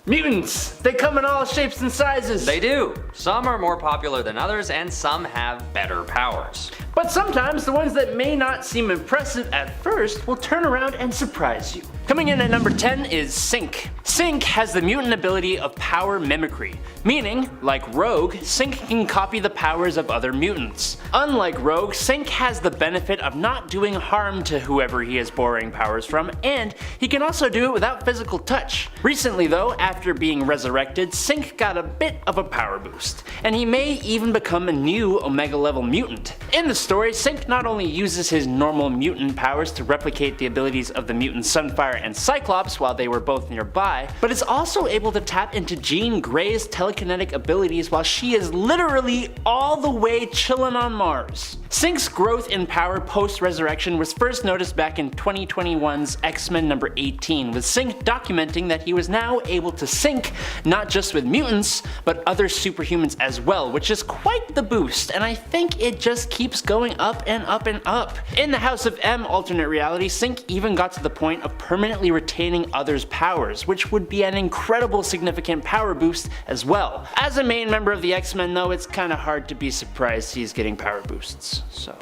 Mutants! They come in all shapes and sizes! They do. Some are more popular than others, and some have better powers. But sometimes the ones that may not seem impressive at first will turn around and surprise you. Coming in at number 10 is Sync. Sync has the mutant ability of power mimicry, meaning, like Rogue, Sync can copy the powers of other mutants. Unlike Rogue, Sync has the benefit of not doing harm to whoever he is borrowing powers from, and he can also do it without physical touch. Recently though, after being resurrected, Sync got a bit of a power boost, and he may even become a new Omega level mutant. In the story, Sync not only uses his normal mutant powers to replicate the abilities of the mutants Sunfire and Cyclops while they were both nearby, but is also able to tap into Jean Grey's telekinetic abilities while she is literally all the way chillin' on Mars. Sync's growth in power post-resurrection was first noticed back in 2021's X-Men number 18, with Sync documenting that he was now able to sync not just with mutants, but other superhumans as well, which is quite the boost, and I think it just keeps going up and up and up. In the House of M alternate reality, Sync even got to the point of permanently retaining others' powers, which would be an incredible significant power boost as well. As a main member of the X-Men though, it's kinda hard to be surprised he's getting power boosts. So,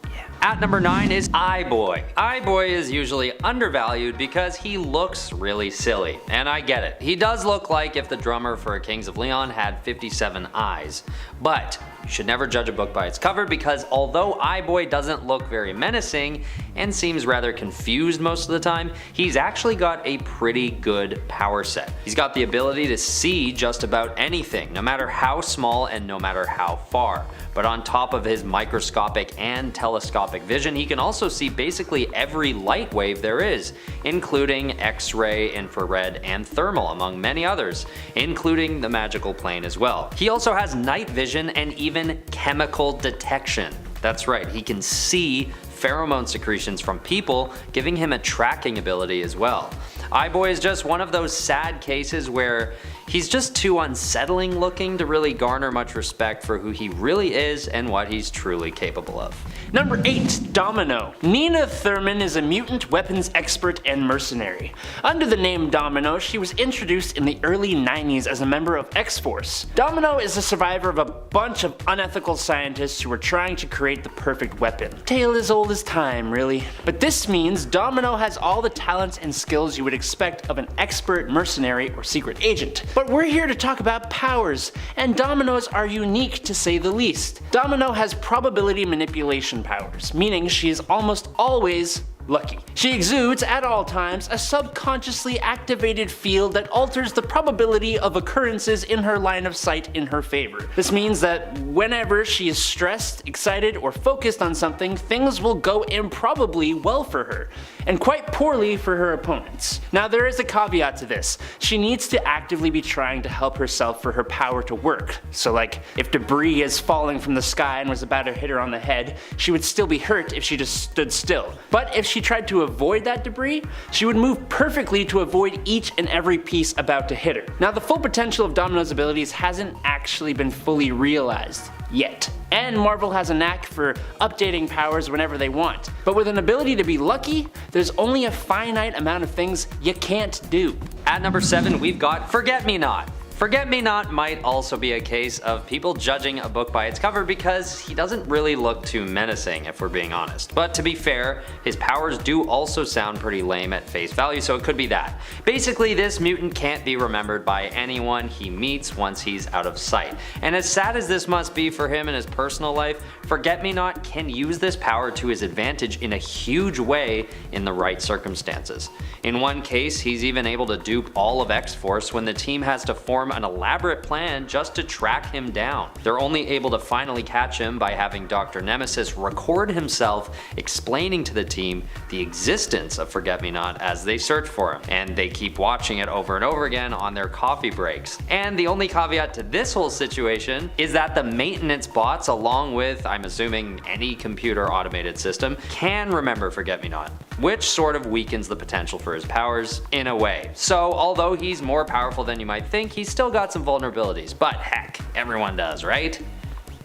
yeah. At number 9 is Eye-Boy. Eye-Boy is usually undervalued because he looks really silly, and I get it. He does look like if the drummer for Kings of Leon had 57 eyes, but you should never judge a book by its cover, because although Eye-Boy doesn't look very menacing and seems rather confused most of the time, he's actually got a pretty good power set. He's got the ability to see just about anything, no matter how small and no matter how far. But on top of his microscopic and telescopic vision, he can also see basically every light wave there is, including X-ray, infrared, and thermal, among many others, including the magical plane as well. He also has night vision and even chemical detection. That's right, he can see pheromone secretions from people, giving him a tracking ability as well. Eye-Boy is just one of those sad cases where he's just too unsettling looking to really garner much respect for who he really is and what he's truly capable of. Number 8, Domino. Nina Thurman is a mutant weapons expert and mercenary. Under the name Domino, she was introduced in the early 90s as a member of X-Force. Domino is a survivor of a bunch of unethical scientists who were trying to create the perfect weapon. Tale as old as time, really. But this means Domino has all the talents and skills you would expect of an expert mercenary or secret agent. But we're here to talk about powers, and Domino's are unique to say the least. Domino has probability manipulation powers, meaning she is almost always lucky. She exudes at all times a subconsciously activated field that alters the probability of occurrences in her line of sight in her favor. This means that whenever she is stressed, excited, or focused on something, things will go improbably well for her, and quite poorly for her opponents. Now there is a caveat to this. She needs to actively be trying to help herself for her power to work. So like, if debris is falling from the sky and was about to hit her on the head, she would still be hurt if she just stood still. But if she tried to avoid that debris, she would move perfectly to avoid each and every piece about to hit her. Now the full potential of Domino's abilities hasn't actually been fully realized yet, and Marvel has a knack for updating powers whenever they want. But with an ability to be lucky, there's only a finite amount of things you can't do. At number 7, we've got Forget-Me-Not. Forget-Me-Not might also be a case of people judging a book by its cover because he doesn't really look too menacing, if we're being honest. But to be fair, his powers do also sound pretty lame at face value, so it could be that. Basically, this mutant can't be remembered by anyone he meets once he's out of sight. And as sad as this must be for him in his personal life, Forget-Me-Not can use this power to his advantage in a huge way in the right circumstances. In one case, he's even able to dupe all of X-Force when the team has to form an elaborate plan just to track him down. They're only able to finally catch him by having Dr. Nemesis record himself explaining to the team the existence of Forget-Me-Not as they search for him, and they keep watching it over and over again on their coffee breaks. And the only caveat to this whole situation is that the maintenance bots, along with, I'm assuming, any computer automated system, can remember Forget-Me-Not, which sort of weakens the potential for his powers in a way. So although he's more powerful than you might think, he's still got some vulnerabilities, but heck, everyone does, right?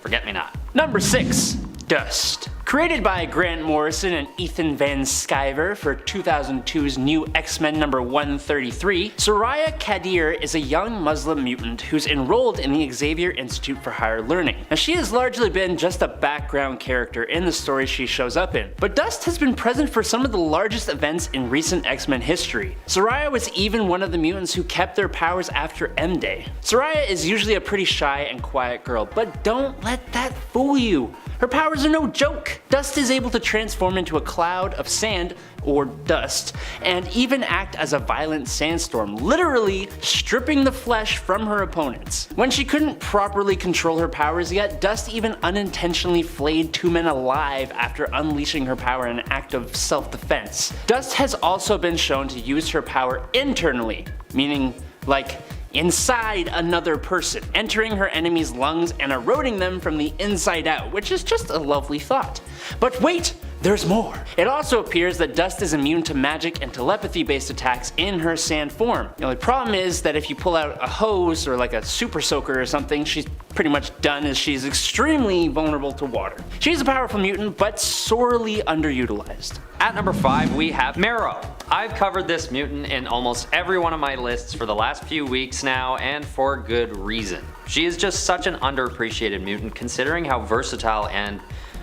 Forget-Me-Not. Number 6, Dust. Created by Grant Morrison and Ethan Van Sciver for 2002's new X-Men number 133, Soraya Kadir is a young Muslim mutant who's enrolled in the Xavier Institute for Higher Learning. Now, she has largely been just a background character in the stories she shows up in, but Dust has been present for some of the largest events in recent X-Men history. Soraya was even one of the mutants who kept their powers after M-Day. Soraya is usually a pretty shy and quiet girl, but don't let that fool you. Her powers are no joke. Dust is able to transform into a cloud of sand, or dust, and even act as a violent sandstorm, literally stripping the flesh from her opponents. When she couldn't properly control her powers yet, Dust even unintentionally flayed 2 men alive after unleashing her power in an act of self-defense. Dust has also been shown to use her power internally, meaning like inside another person, entering her enemy's lungs and eroding them from the inside out, which is just a lovely thought. But wait! There's more! It also appears that Dust is immune to magic and telepathy based attacks in her sand form. The only problem is that if you pull out a hose or like a super soaker or something, she's pretty much done, as she's extremely vulnerable to water. She's a powerful mutant, but sorely underutilized. At number 5 we have Marrow. I've covered this mutant in almost every one of my lists for the last few weeks now, and for good reason. She is just such an underappreciated mutant considering how versatile and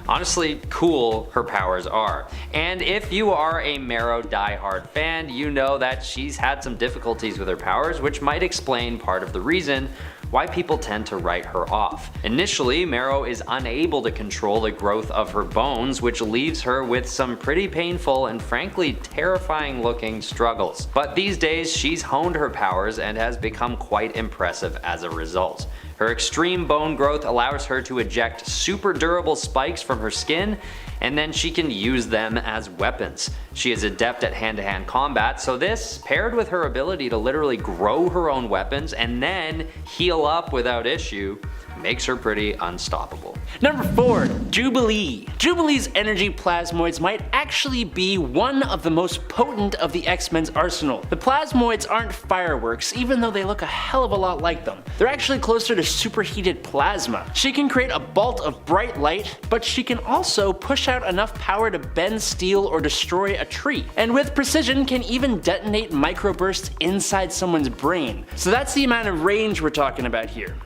honestly cool her powers are. And if you are a Marrow diehard fan, you know that she's had some difficulties with her powers, which might explain part of the reason why people tend to write her off. Initially, Marrow is unable to control the growth of her bones, which leaves her with some pretty painful and frankly terrifying looking struggles. But these days, she's honed her powers and has become quite impressive as a result. Her extreme bone growth allows her to eject super durable spikes from her skin, and then she can use them as weapons. She is adept at hand-to-hand combat, so this, paired with her ability to literally grow her own weapons and then heal up without issue, makes her pretty unstoppable. Number 4. Jubilee. Jubilee's energy plasmoids might actually be one of the most potent of the X-Men's arsenal. The plasmoids aren't fireworks, even though they look a hell of a lot like them. They're actually closer to superheated plasma. She can create a bolt of bright light, but she can also push out enough power to bend steel or destroy a tree. And with precision can even detonate microbursts inside someone's brain. So that's the amount of range we're talking about here.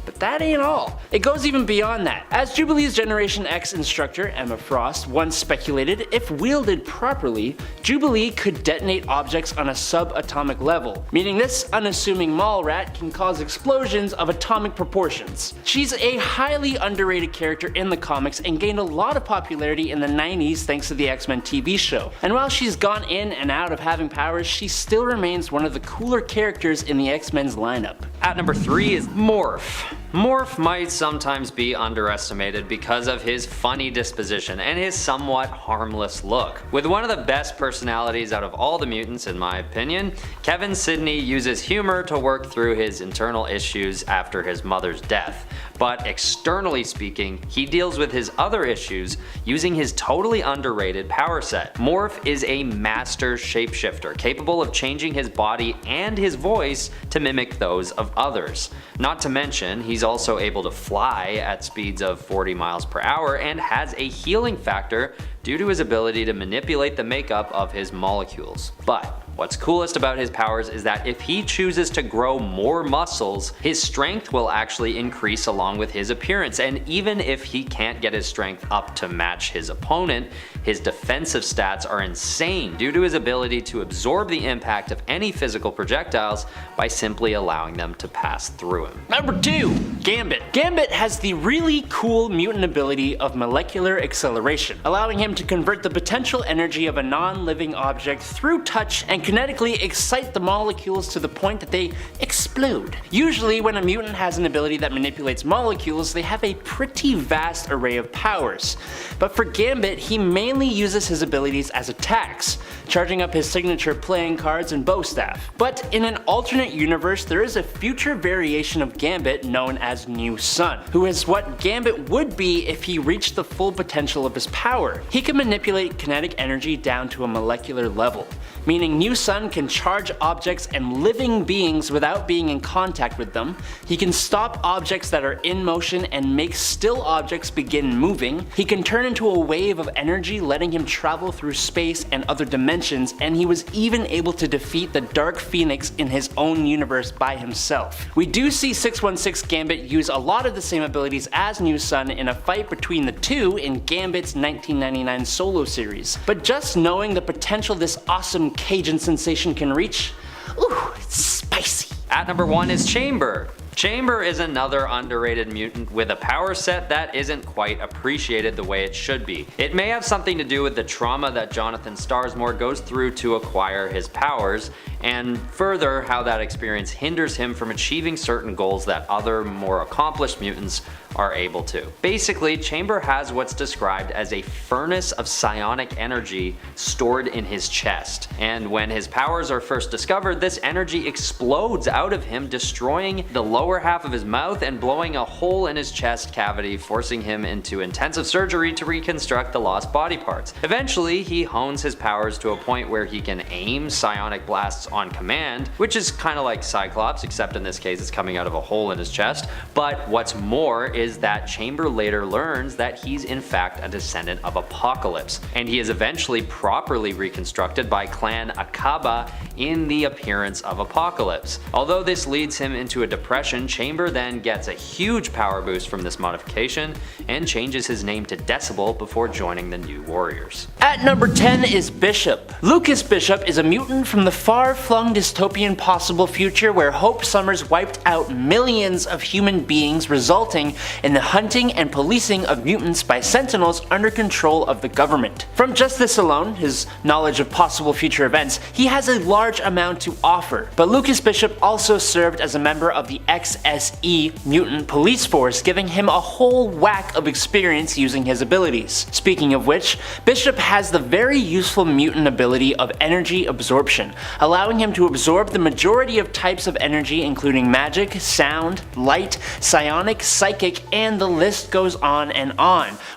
But that ain't all. It goes even beyond that. As Jubilee's Generation X instructor, Emma Frost, once speculated, if wielded properly, Jubilee could detonate objects on a subatomic level, meaning this unassuming mall rat can cause explosions of atomic proportions. She's a highly underrated character in the comics and gained a lot of popularity in the 90s thanks to the X-Men TV show. And while she's gone in and out of having powers, she still remains one of the cooler characters in the X-Men's lineup. At number 3 is Morph. Morph might sometimes be underestimated because of his funny disposition and his somewhat harmless look. With one of the best personalities out of all the mutants in my opinion, Kevin Sidney uses humor to work through his internal issues after his mother's death. But externally speaking, he deals with his other issues using his totally underrated power set. Morph is a master shapeshifter, capable of changing his body and his voice to mimic those of others. Not to mention, he's also able to fly at speeds of 40 miles per hour and has a healing factor due to his ability to manipulate the makeup of his molecules. But what's coolest about his powers is that if he chooses to grow more muscles, his strength will actually increase along with his appearance, and even if he can't get his strength up to match his opponent, his defensive stats are insane due to his ability to absorb the impact of any physical projectiles by simply allowing them to pass through him. Number 2. Gambit. Gambit has the really cool mutant ability of molecular acceleration, allowing him to convert the potential energy of a non-living object through touch and kinetically excite the molecules to the point that they explode. Usually when a mutant has an ability that manipulates molecules, they have a pretty vast array of powers. But for Gambit, he mainly uses his abilities as attacks, charging up his signature playing cards and bow staff. But in an alternate universe, there is a future variation of Gambit known as New Sun, who is what Gambit would be if he reached the full potential of his power. He can manipulate kinetic energy down to a molecular level, meaning New Sun can charge objects and living beings without being in contact with them. He can stop objects that are in motion and make still objects begin moving. He can turn into a wave of energy, letting him travel through space and other dimensions, and he was even able to defeat the Dark Phoenix in his own universe by himself. We do see 616 Gambit use a lot of the same abilities as New Sun in a fight between the two in Gambit's 1999 solo series, but just knowing the potential this awesome Cajun sensation can reach, ooh, it's spicy. At number 1 is Chamber. Chamber is another underrated mutant with a power set that isn't quite appreciated the way it should be. It may have something to do with the trauma that Jonathan Starsmore goes through to acquire his powers, and further how that experience hinders him from achieving certain goals that other more accomplished mutants are able to. Basically, Chamber has what's described as a furnace of psionic energy stored in his chest, and when his powers are first discovered, this energy explodes out of him, destroying the lower half of his mouth and blowing a hole in his chest cavity, forcing him into intensive surgery to reconstruct the lost body parts. Eventually, he hones his powers to a point where he can aim psionic blasts on command, which is kind of like Cyclops, except in this case it's coming out of a hole in his chest. But what's more is that Chamber later learns that he's in fact a descendant of Apocalypse, and he is eventually properly reconstructed by Clan Akaba in the appearance of Apocalypse. Although this leads him into a depression, Chamber then gets a huge power boost from this modification and changes his name to Decibel before joining the New Warriors. At number 10 is Bishop. Lucas Bishop is a mutant from the far-flung dystopian possible future where Hope Summers wiped out millions of human beings, resulting in the hunting and policing of mutants by Sentinels under control of the government. From just this alone, his knowledge of possible future events, he has a large amount to offer. But Lucas Bishop also served as a member of the XSE mutant police force, giving him a whole whack of experience using his abilities. Speaking of which, Bishop has the very useful mutant ability of energy absorption, allowing him to absorb the majority of types of energy, including magic, sound, light, psionic, psychic, and the list goes on,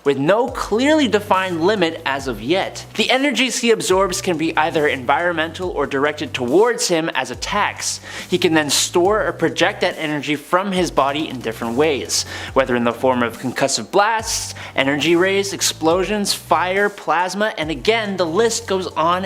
with no clearly defined limit as of yet. The energies he absorbs can be either environmental or directed towards him as attacks. He can then store or project that energy from his body in different ways, whether in the form of concussive blasts, energy rays, explosions, fire, plasma, and again the list goes on.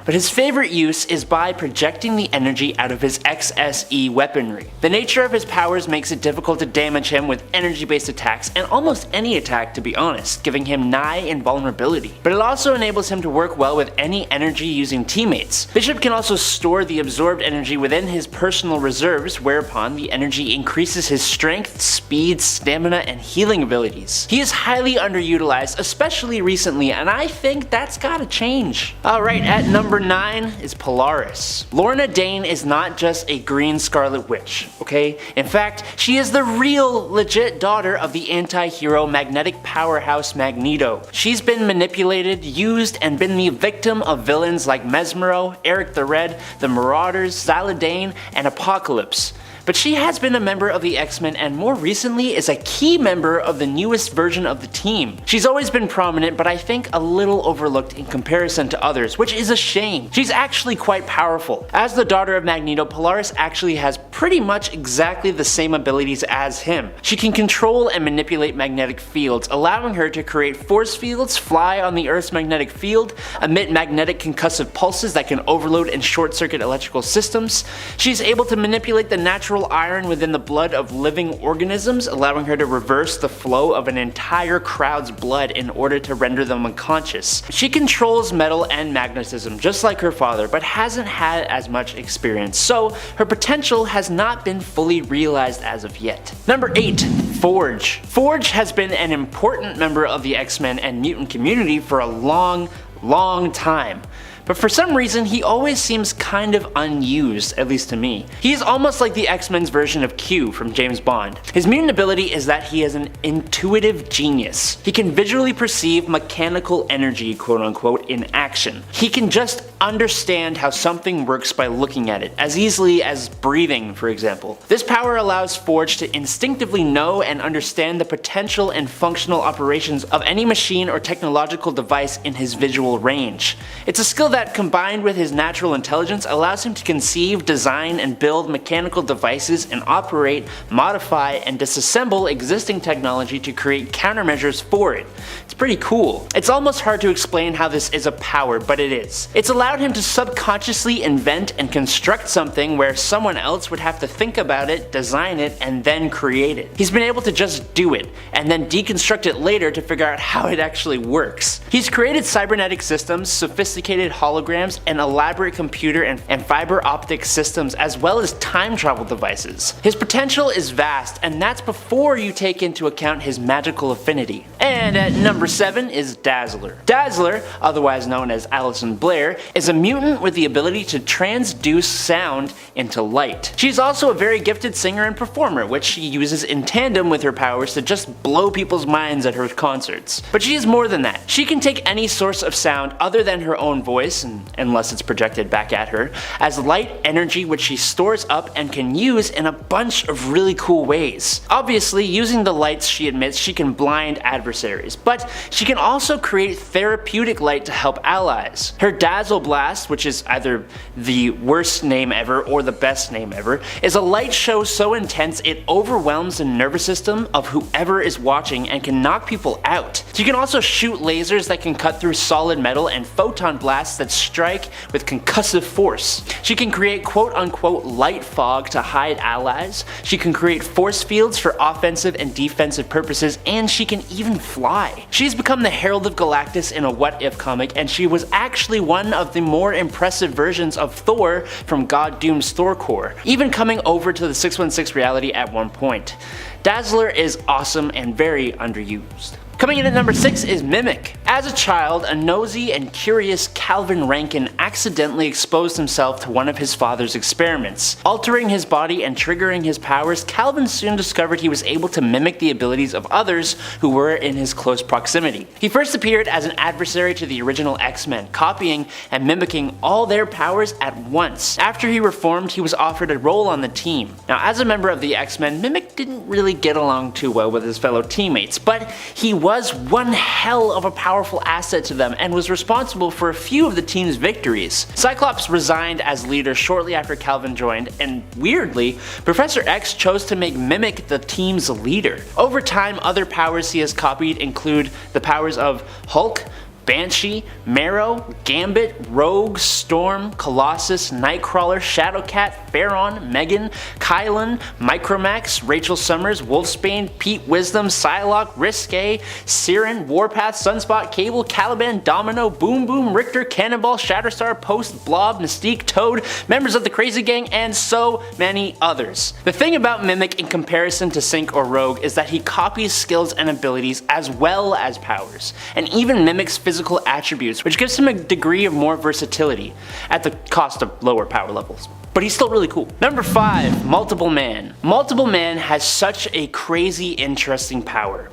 But his favorite use is by projecting the energy out of his XSE weaponry. The nature of his powers makes it difficult to damage him with energy-based attacks, and almost any attack to be honest, giving him nigh invulnerability. But it also enables him to work well with any energy-using teammates. Bishop can also store the absorbed energy within his personal reserves, whereupon the energy increases his strength, speed, stamina, and healing abilities. He is highly underutilized, especially recently, and I think that's gotta change. Alright, at number 9 is Polaris. Lorna Dane is not just a green Scarlet Witch, okay? In fact, she is the real, legit daughter of the anti-hero magnetic powerhouse Magneto. She's been manipulated, used, and been the victim of villains like Mesmero, Eric the Red, the Marauders, Zaladane, and Apocalypse. But she has been a member of the X-Men and more recently is a key member of the newest version of the team. She's always been prominent, but I think a little overlooked in comparison to others, which is a shame. She's actually quite powerful. As the daughter of Magneto, Polaris actually has pretty much exactly the same abilities as him. She can control and manipulate magnetic fields, allowing her to create force fields, fly on the Earth's magnetic field, emit magnetic concussive pulses that can overload and short-circuit electrical systems. She's able to manipulate the natural iron within the blood of living organisms, allowing her to reverse the flow of an entire crowd's blood in order to render them unconscious. She controls metal and magnetism just like her father, but hasn't had as much experience, so her potential has not been fully realized as of yet. Number 8. Forge. Forge has been an important member of the X-Men and mutant community for a long time. But for some reason, he always seems kind of unused, at least to me. He is almost like the X-Men's version of Q from James Bond. His mutant ability is that he is an intuitive genius. He can visually perceive mechanical energy, quote unquote, in action. He can just understand how something works by looking at it, as easily as breathing, for example. This power allows Forge to instinctively know and understand the potential and functional operations of any machine or technological device in his visual range. It's a skill that, combined with his natural intelligence, allows him to conceive, design, and build mechanical devices and operate, modify, and disassemble existing technology to create countermeasures for it. It's pretty cool. It's almost hard to explain how this is a power, but it is. It's allowed him to subconsciously invent and construct something where someone else would have to think about it, design it, and then create it. He's been able to just do it, and then deconstruct it later to figure out how it actually works. He's created cybernetic systems, sophisticated holograms, and elaborate computer and fiber optic systems, as well as time travel devices. His potential is vast, and that's before you take into account his magical affinity. And at number 7 is Dazzler. Dazzler, otherwise known as Alison Blair, is a mutant with the ability to transduce sound into light. She's also a very gifted singer and performer, which she uses in tandem with her powers to just blow people's minds at her concerts. But she is more than that. She can take any source of sound other than her own voice, unless it's projected back at her, as light energy which she stores up and can use in a bunch of really cool ways. Obviously, using the lights she emits, she can blind adversaries, but she can also create therapeutic light to help allies. Her Dazzle Blast, which is either the worst name ever or the best name ever, is a light show so intense it overwhelms the nervous system of whoever is watching and can knock people out. She can also shoot lasers that can cut through solid metal and photon blasts that strike with concussive force. She can create quote-unquote light fog to hide allies. She can create force fields for offensive and defensive purposes, and she can even fly. She's become the Herald of Galactus in a What If comic, and she was actually one of the more impressive versions of Thor from God Doom's Thor Corps, even coming over to the 616 reality at one point. Dazzler is awesome and very underused. Coming in at number 6 is Mimic. As a child, a nosy and curious Calvin Rankin accidentally exposed himself to one of his father's experiments. Altering his body and triggering his powers, Calvin soon discovered he was able to mimic the abilities of others who were in his close proximity. He first appeared as an adversary to the original X-Men, copying and mimicking all their powers at once. After he reformed, he was offered a role on the team. Now, as a member of the X-Men, Mimic didn't really get along too well with his fellow teammates, but he was one hell of a powerful asset to them and was responsible for a few of the team's victories. Cyclops resigned as leader shortly after Calvin joined, and weirdly, Professor X chose to make Mimic the team's leader. Over time, other powers he has copied include the powers of Hulk, Banshee, Marrow, Gambit, Rogue, Storm, Colossus, Nightcrawler, Shadowcat, Pharaon, Megan, Kylan, Micromax, Rachel Summers, Wolfsbane, Pete Wisdom, Psylocke, Risque, Siren, Warpath, Sunspot, Cable, Caliban, Domino, Boom Boom, Richter, Cannonball, Shatterstar, Post, Blob, Mystique, Toad, members of the Crazy Gang, and so many others. The thing about Mimic in comparison to Sync or Rogue is that he copies skills and abilities as well as powers, and even mimics physical attributes, which gives him a degree of more versatility at the cost of lower power levels. But he's still really cool. Number 5, Multiple Man. Multiple Man has such a crazy interesting power.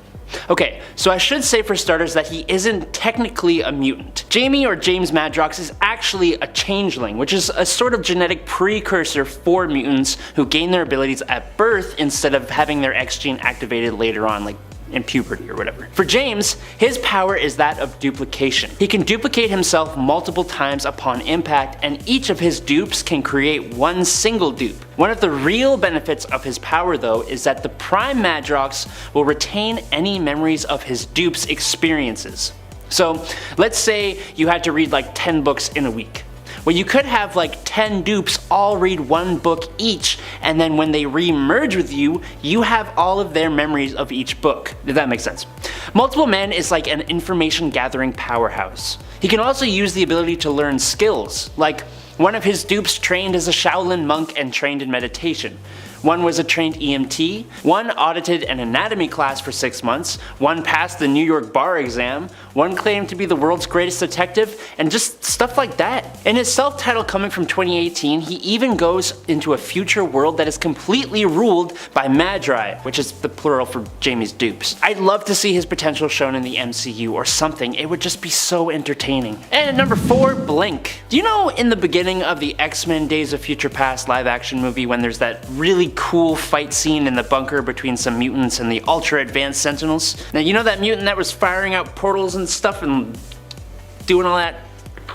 Okay, so I should say for starters that he isn't technically a mutant. Jamie or James Madrox is actually a changeling, which is a sort of genetic precursor for mutants who gain their abilities at birth instead of having their X gene activated later on, like in puberty or whatever. For James, his power is that of duplication. He can duplicate himself multiple times upon impact, and each of his dupes can create one single dupe. One of the real benefits of his power though is that the Prime Madrox will retain any memories of his dupes' experiences. So let's say you had to read like 10 books in a week. Well, you could have like 10 dupes all read one book each, and then when they re-merge with you, you have all of their memories of each book, if that makes sense. Multiple Man is like an information gathering powerhouse. He can also use the ability to learn skills, like one of his dupes trained as a Shaolin monk and trained in meditation. One was a trained EMT, one audited an anatomy class for 6 months, one passed the New York bar exam, one claimed to be the world's greatest detective, and just stuff like that. In his self-titled comic from 2018, he even goes into a future world that is completely ruled by Magi, which is the plural for Jamie's dupes. I'd love to see his potential shown in the MCU or something, it would just be so entertaining. And at number 4, Blink. Do you know in the beginning of the X-Men Days of Future Past live action movie when there's that really cool fight scene in the bunker between some mutants and the ultra advanced Sentinels? Now you know that mutant that was firing out portals and stuff and doing all that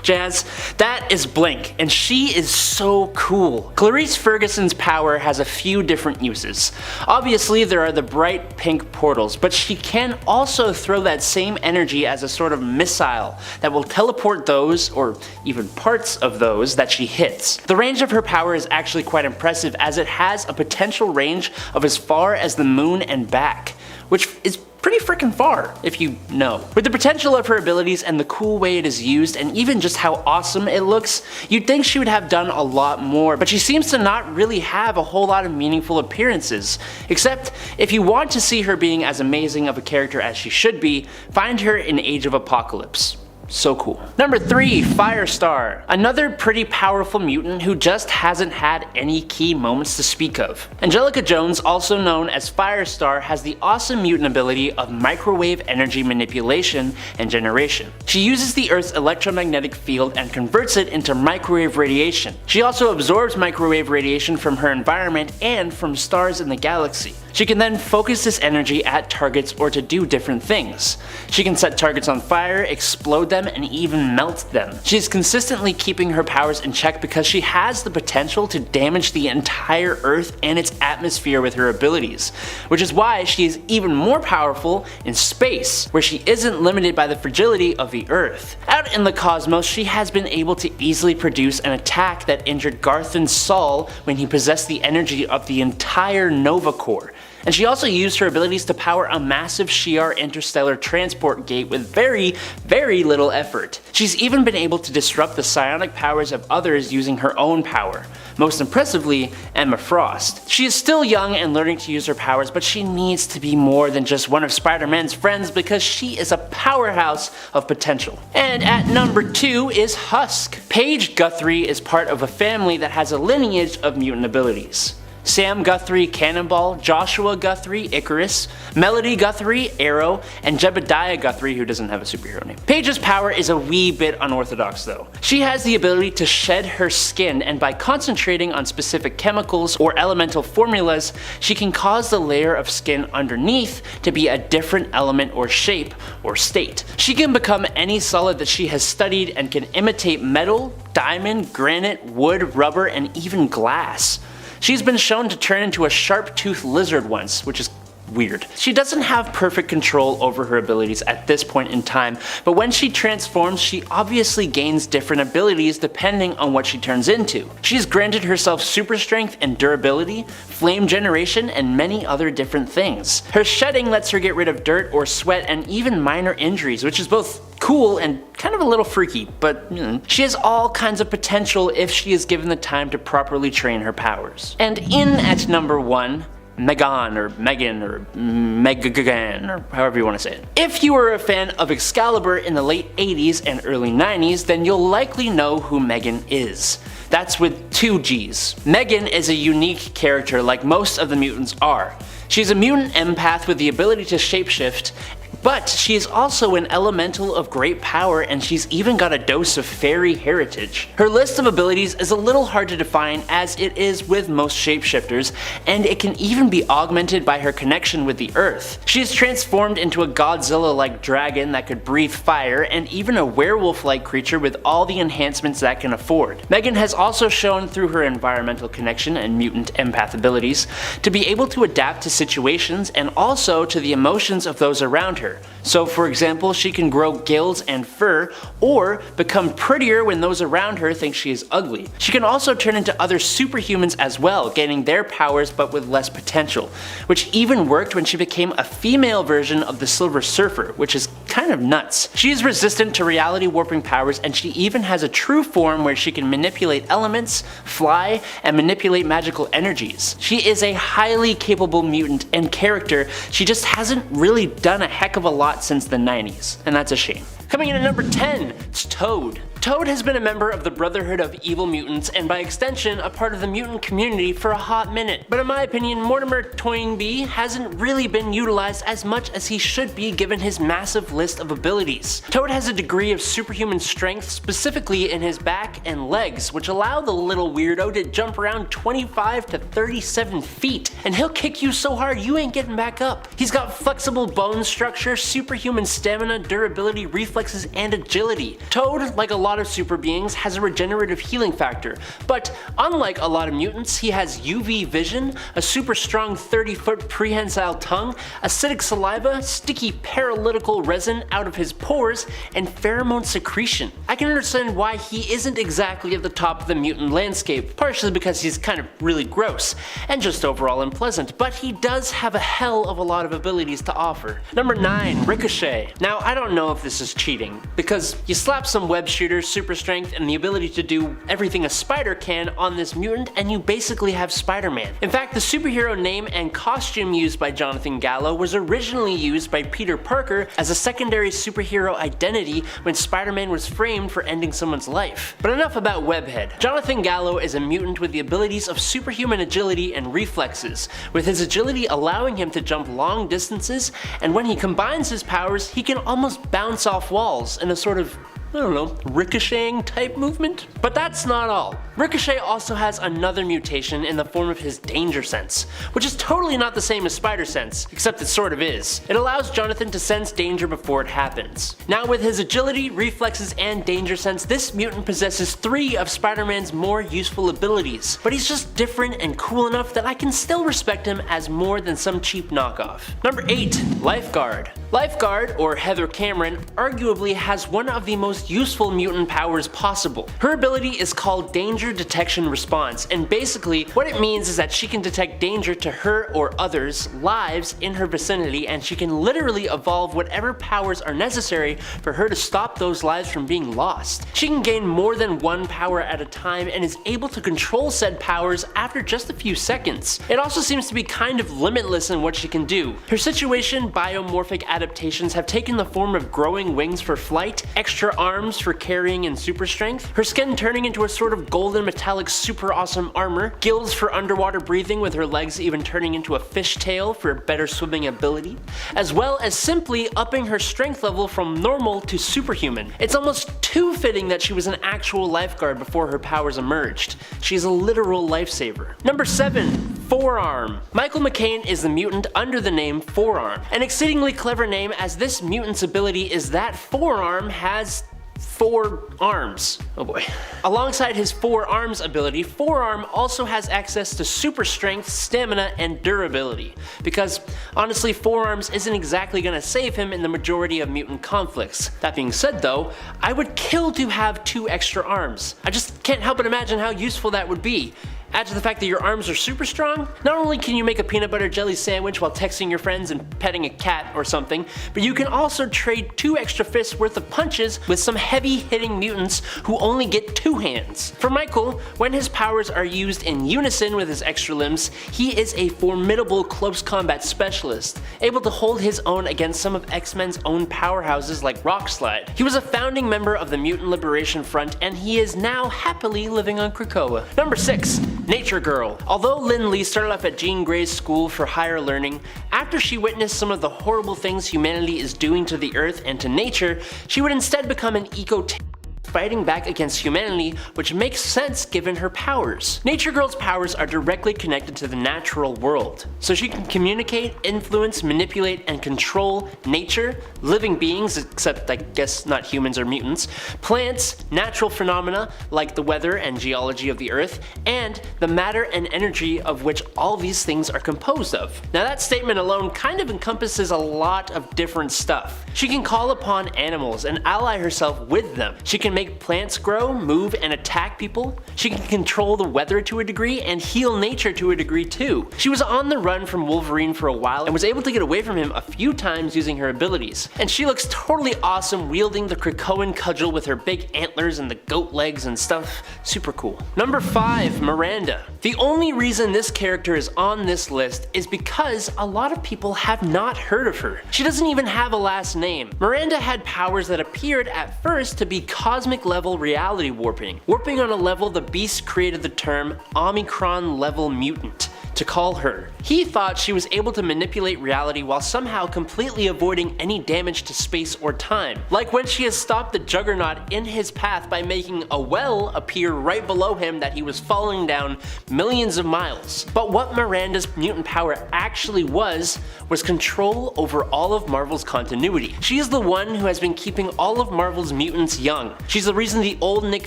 Jazz? That is Blink, and she is so cool. Clarice Ferguson's power has a few different uses. Obviously, there are the bright pink portals, but she can also throw that same energy as a sort of missile that will teleport those, or even parts of those, that she hits. The range of her power is actually quite impressive, as it has a potential range of as far as the moon and back, which is pretty freaking far, if you know. With the potential of her abilities and the cool way it is used, and even just how awesome it looks, you'd think she would have done a lot more, but she seems to not really have a whole lot of meaningful appearances. Except, if you want to see her being as amazing of a character as she should be, find her in Age of Apocalypse. So cool. Number 3, Firestar. Another pretty powerful mutant who just hasn't had any key moments to speak of. Angelica Jones, also known as Firestar, has the awesome mutant ability of microwave energy manipulation and generation. She uses the Earth's electromagnetic field and converts it into microwave radiation. She also absorbs microwave radiation from her environment and from stars in the galaxy. She can then focus this energy at targets or to do different things. She can set targets on fire, explode them, and even melt them. She's consistently keeping her powers in check because she has the potential to damage the entire Earth and its atmosphere with her abilities, which is why she is even more powerful in space, where she isn't limited by the fragility of the Earth. Out in the cosmos, she has been able to easily produce an attack that injured Garthon Saul when he possessed the energy of the entire Nova Corps. And she also used her abilities to power a massive Shi'ar interstellar transport gate with very, very little effort. She's even been able to disrupt the psionic powers of others using her own power. Most impressively, Emma Frost. She is still young and learning to use her powers, but she needs to be more than just one of Spider-Man's friends because she is a powerhouse of potential. And at number 2 is Husk. Paige Guthrie is part of a family that has a lineage of mutant abilities. Sam Guthrie, Cannonball, Joshua Guthrie, Icarus, Melody Guthrie, Arrow, and Jebediah Guthrie, who doesn't have a superhero name. Paige's power is a wee bit unorthodox though. She has the ability to shed her skin, and by concentrating on specific chemicals or elemental formulas, she can cause the layer of skin underneath to be a different element or shape or state. She can become any solid that she has studied and can imitate metal, diamond, granite, wood, rubber, and even glass. She's been shown to turn into a sharp-toothed lizard once, which is weird. She doesn't have perfect control over her abilities at this point in time, but when she transforms, she obviously gains different abilities depending on what she turns into. She's granted herself super strength and durability, flame generation, and many other different things. Her shedding lets her get rid of dirt or sweat and even minor injuries, which is both cool and kind of a little freaky, but she has all kinds of potential if she is given the time to properly train her powers. And in at number 1, Megan or Megan or Megan or however you want to say it. If you were a fan of Excalibur in the late 80s and early 90s, then you'll likely know who Megan is. That's with 2 G's. Megan is a unique character like most of the mutants are. She's a mutant empath with the ability to shapeshift, but she is also an elemental of great power, and she's even got a dose of fairy heritage. Her list of abilities is a little hard to define, as it is with most shapeshifters, and it can even be augmented by her connection with the Earth. She is transformed into a Godzilla-like dragon that could breathe fire, and even a werewolf-like creature with all the enhancements that can afford. Megan has also shown through her environmental connection and mutant empath abilities to be able to adapt to situations and also to the emotions of those around her. So for example, she can grow gills and fur, or become prettier when those around her think she is ugly. She can also turn into other superhumans as well, gaining their powers but with less potential, which even worked when she became a female version of the Silver Surfer, which is kind of nuts. She is resistant to reality warping powers, and she even has a true form where she can manipulate elements, fly, and manipulate magical energies. She is a highly capable mutant and character. She just hasn't really done a heck of a lot since the 90s, and that's a shame. Coming in at number 10, it's Toad. Toad has been a member of the Brotherhood of Evil Mutants, and by extension, a part of the mutant community for a hot minute. But in my opinion, Mortimer Toynbee hasn't really been utilized as much as he should be given his massive list of abilities. Toad has a degree of superhuman strength, specifically in his back and legs, which allow the little weirdo to jump around 25 to 37 feet, and he'll kick you so hard you ain't getting back up. He's got flexible bone structure, superhuman stamina, durability, reflexes, and agility. Toad, like a lot of super beings, has a regenerative healing factor, but unlike a lot of mutants, he has UV vision, a super strong 30-foot prehensile tongue, acidic saliva, sticky paralytical resin out of his pores, and pheromone secretion. I can understand why he isn't exactly at the top of the mutant landscape, partially because he's kind of really gross, and just overall unpleasant, but he does have a hell of a lot of abilities to offer. Number 9, Ricochet. Now, I don't know if this is cheating, because you slap some web shooters, super strength, and the ability to do everything a spider can on this mutant, and you basically have Spider-Man. In fact, the superhero name and costume used by Jonathan Gallo was originally used by Peter Parker as a secondary superhero identity when Spider-Man was framed for ending someone's life. But enough about Webhead. Jonathan Gallo is a mutant with the abilities of superhuman agility and reflexes, with his agility allowing him to jump long distances, and when he combines his powers, he can almost bounce off walls in a sort of, I don't know, ricocheting type movement? But that's not all. Ricochet also has another mutation in the form of his danger sense, which is totally not the same as spider sense, except it sort of is. It allows Jonathan to sense danger before it happens. Now with his agility, reflexes, and danger sense, this mutant possesses 3 of Spider-Man's more useful abilities, but he's just different and cool enough that I can still respect him as more than some cheap knockoff. Number 8, Lifeguard. Lifeguard, or Heather Cameron, arguably has one of the most useful mutant powers possible. Her ability is called Danger Detection Response, and basically what it means is that she can detect danger to her or others' lives in her vicinity, and she can literally evolve whatever powers are necessary for her to stop those lives from being lost. She can gain more than one power at a time and is able to control said powers after just a few seconds. It also seems to be kind of limitless in what she can do. Her situation biomorphic adaptations have taken the form of growing wings for flight, extra arms for carrying and super strength, her skin turning into a sort of golden metallic super awesome armor, gills for underwater breathing with her legs even turning into a fishtail for better swimming ability, as well as simply upping her strength level from normal to superhuman. It's almost too fitting that she was an actual lifeguard before her powers emerged. She's a literal lifesaver. Number 7, Forearm. Michael McCain is the mutant under the name Forearm, an exceedingly clever name as this mutant's ability is that Forearm has 4 arms. Oh boy. Alongside his 4 arms ability, Forearm also has access to super strength, stamina, and durability. Because honestly, Forearms isn't exactly gonna save him in the majority of mutant conflicts. That being said though, I would kill to have 2 extra arms. I just can't help but imagine how useful that would be. Add to the fact that your arms are super strong, not only can you make a peanut butter jelly sandwich while texting your friends and petting a cat or something, but you can also trade 2 extra fists worth of punches with some heavy hitting mutants who only get 2 hands. For Michael, when his powers are used in unison with his extra limbs, he is a formidable close combat specialist, able to hold his own against some of X-Men's own powerhouses like Rockslide. He was a founding member of the Mutant Liberation Front, and he is now happily living on Krakoa. Number 6. Nature Girl. Although Lynn Lee started off at Jean Grey's School for Higher Learning, after she witnessed some of the horrible things humanity is doing to the earth and to nature, she would instead become an eco-terrorist fighting back against humanity, which makes sense given her powers. Nature Girl's powers are directly connected to the natural world, so she can communicate, influence, manipulate, and control nature, living beings, except I guess not humans or mutants, plants, natural phenomena like the weather and geology of the earth, and the matter and energy of which all these things are composed of. Now that statement alone kind of encompasses a lot of different stuff. She can call upon animals and ally herself with them. She can make plants grow, move, and attack people. She can control the weather to a degree and heal nature to a degree too. She was on the run from Wolverine for a while and was able to get away from him a few times using her abilities. And she looks totally awesome wielding the Krakoan cudgel with her big antlers and the goat legs and stuff. Super cool. Number 5, Miranda. The only reason this character is on this list is because a lot of people have not heard of her. She doesn't even have a last name. Miranda had powers that appeared at first to be cosmic level reality warping. Warping on a level the Beast created the term Omicron level mutant to call her. He thought she was able to manipulate reality while somehow completely avoiding any damage to space or time, like when she has stopped the Juggernaut in his path by making a well appear right below him that he was falling down millions of miles. But what Miranda's mutant power actually was control over all of Marvel's continuity. She is the one who has been keeping all of Marvel's mutants young. She's the reason the old Nick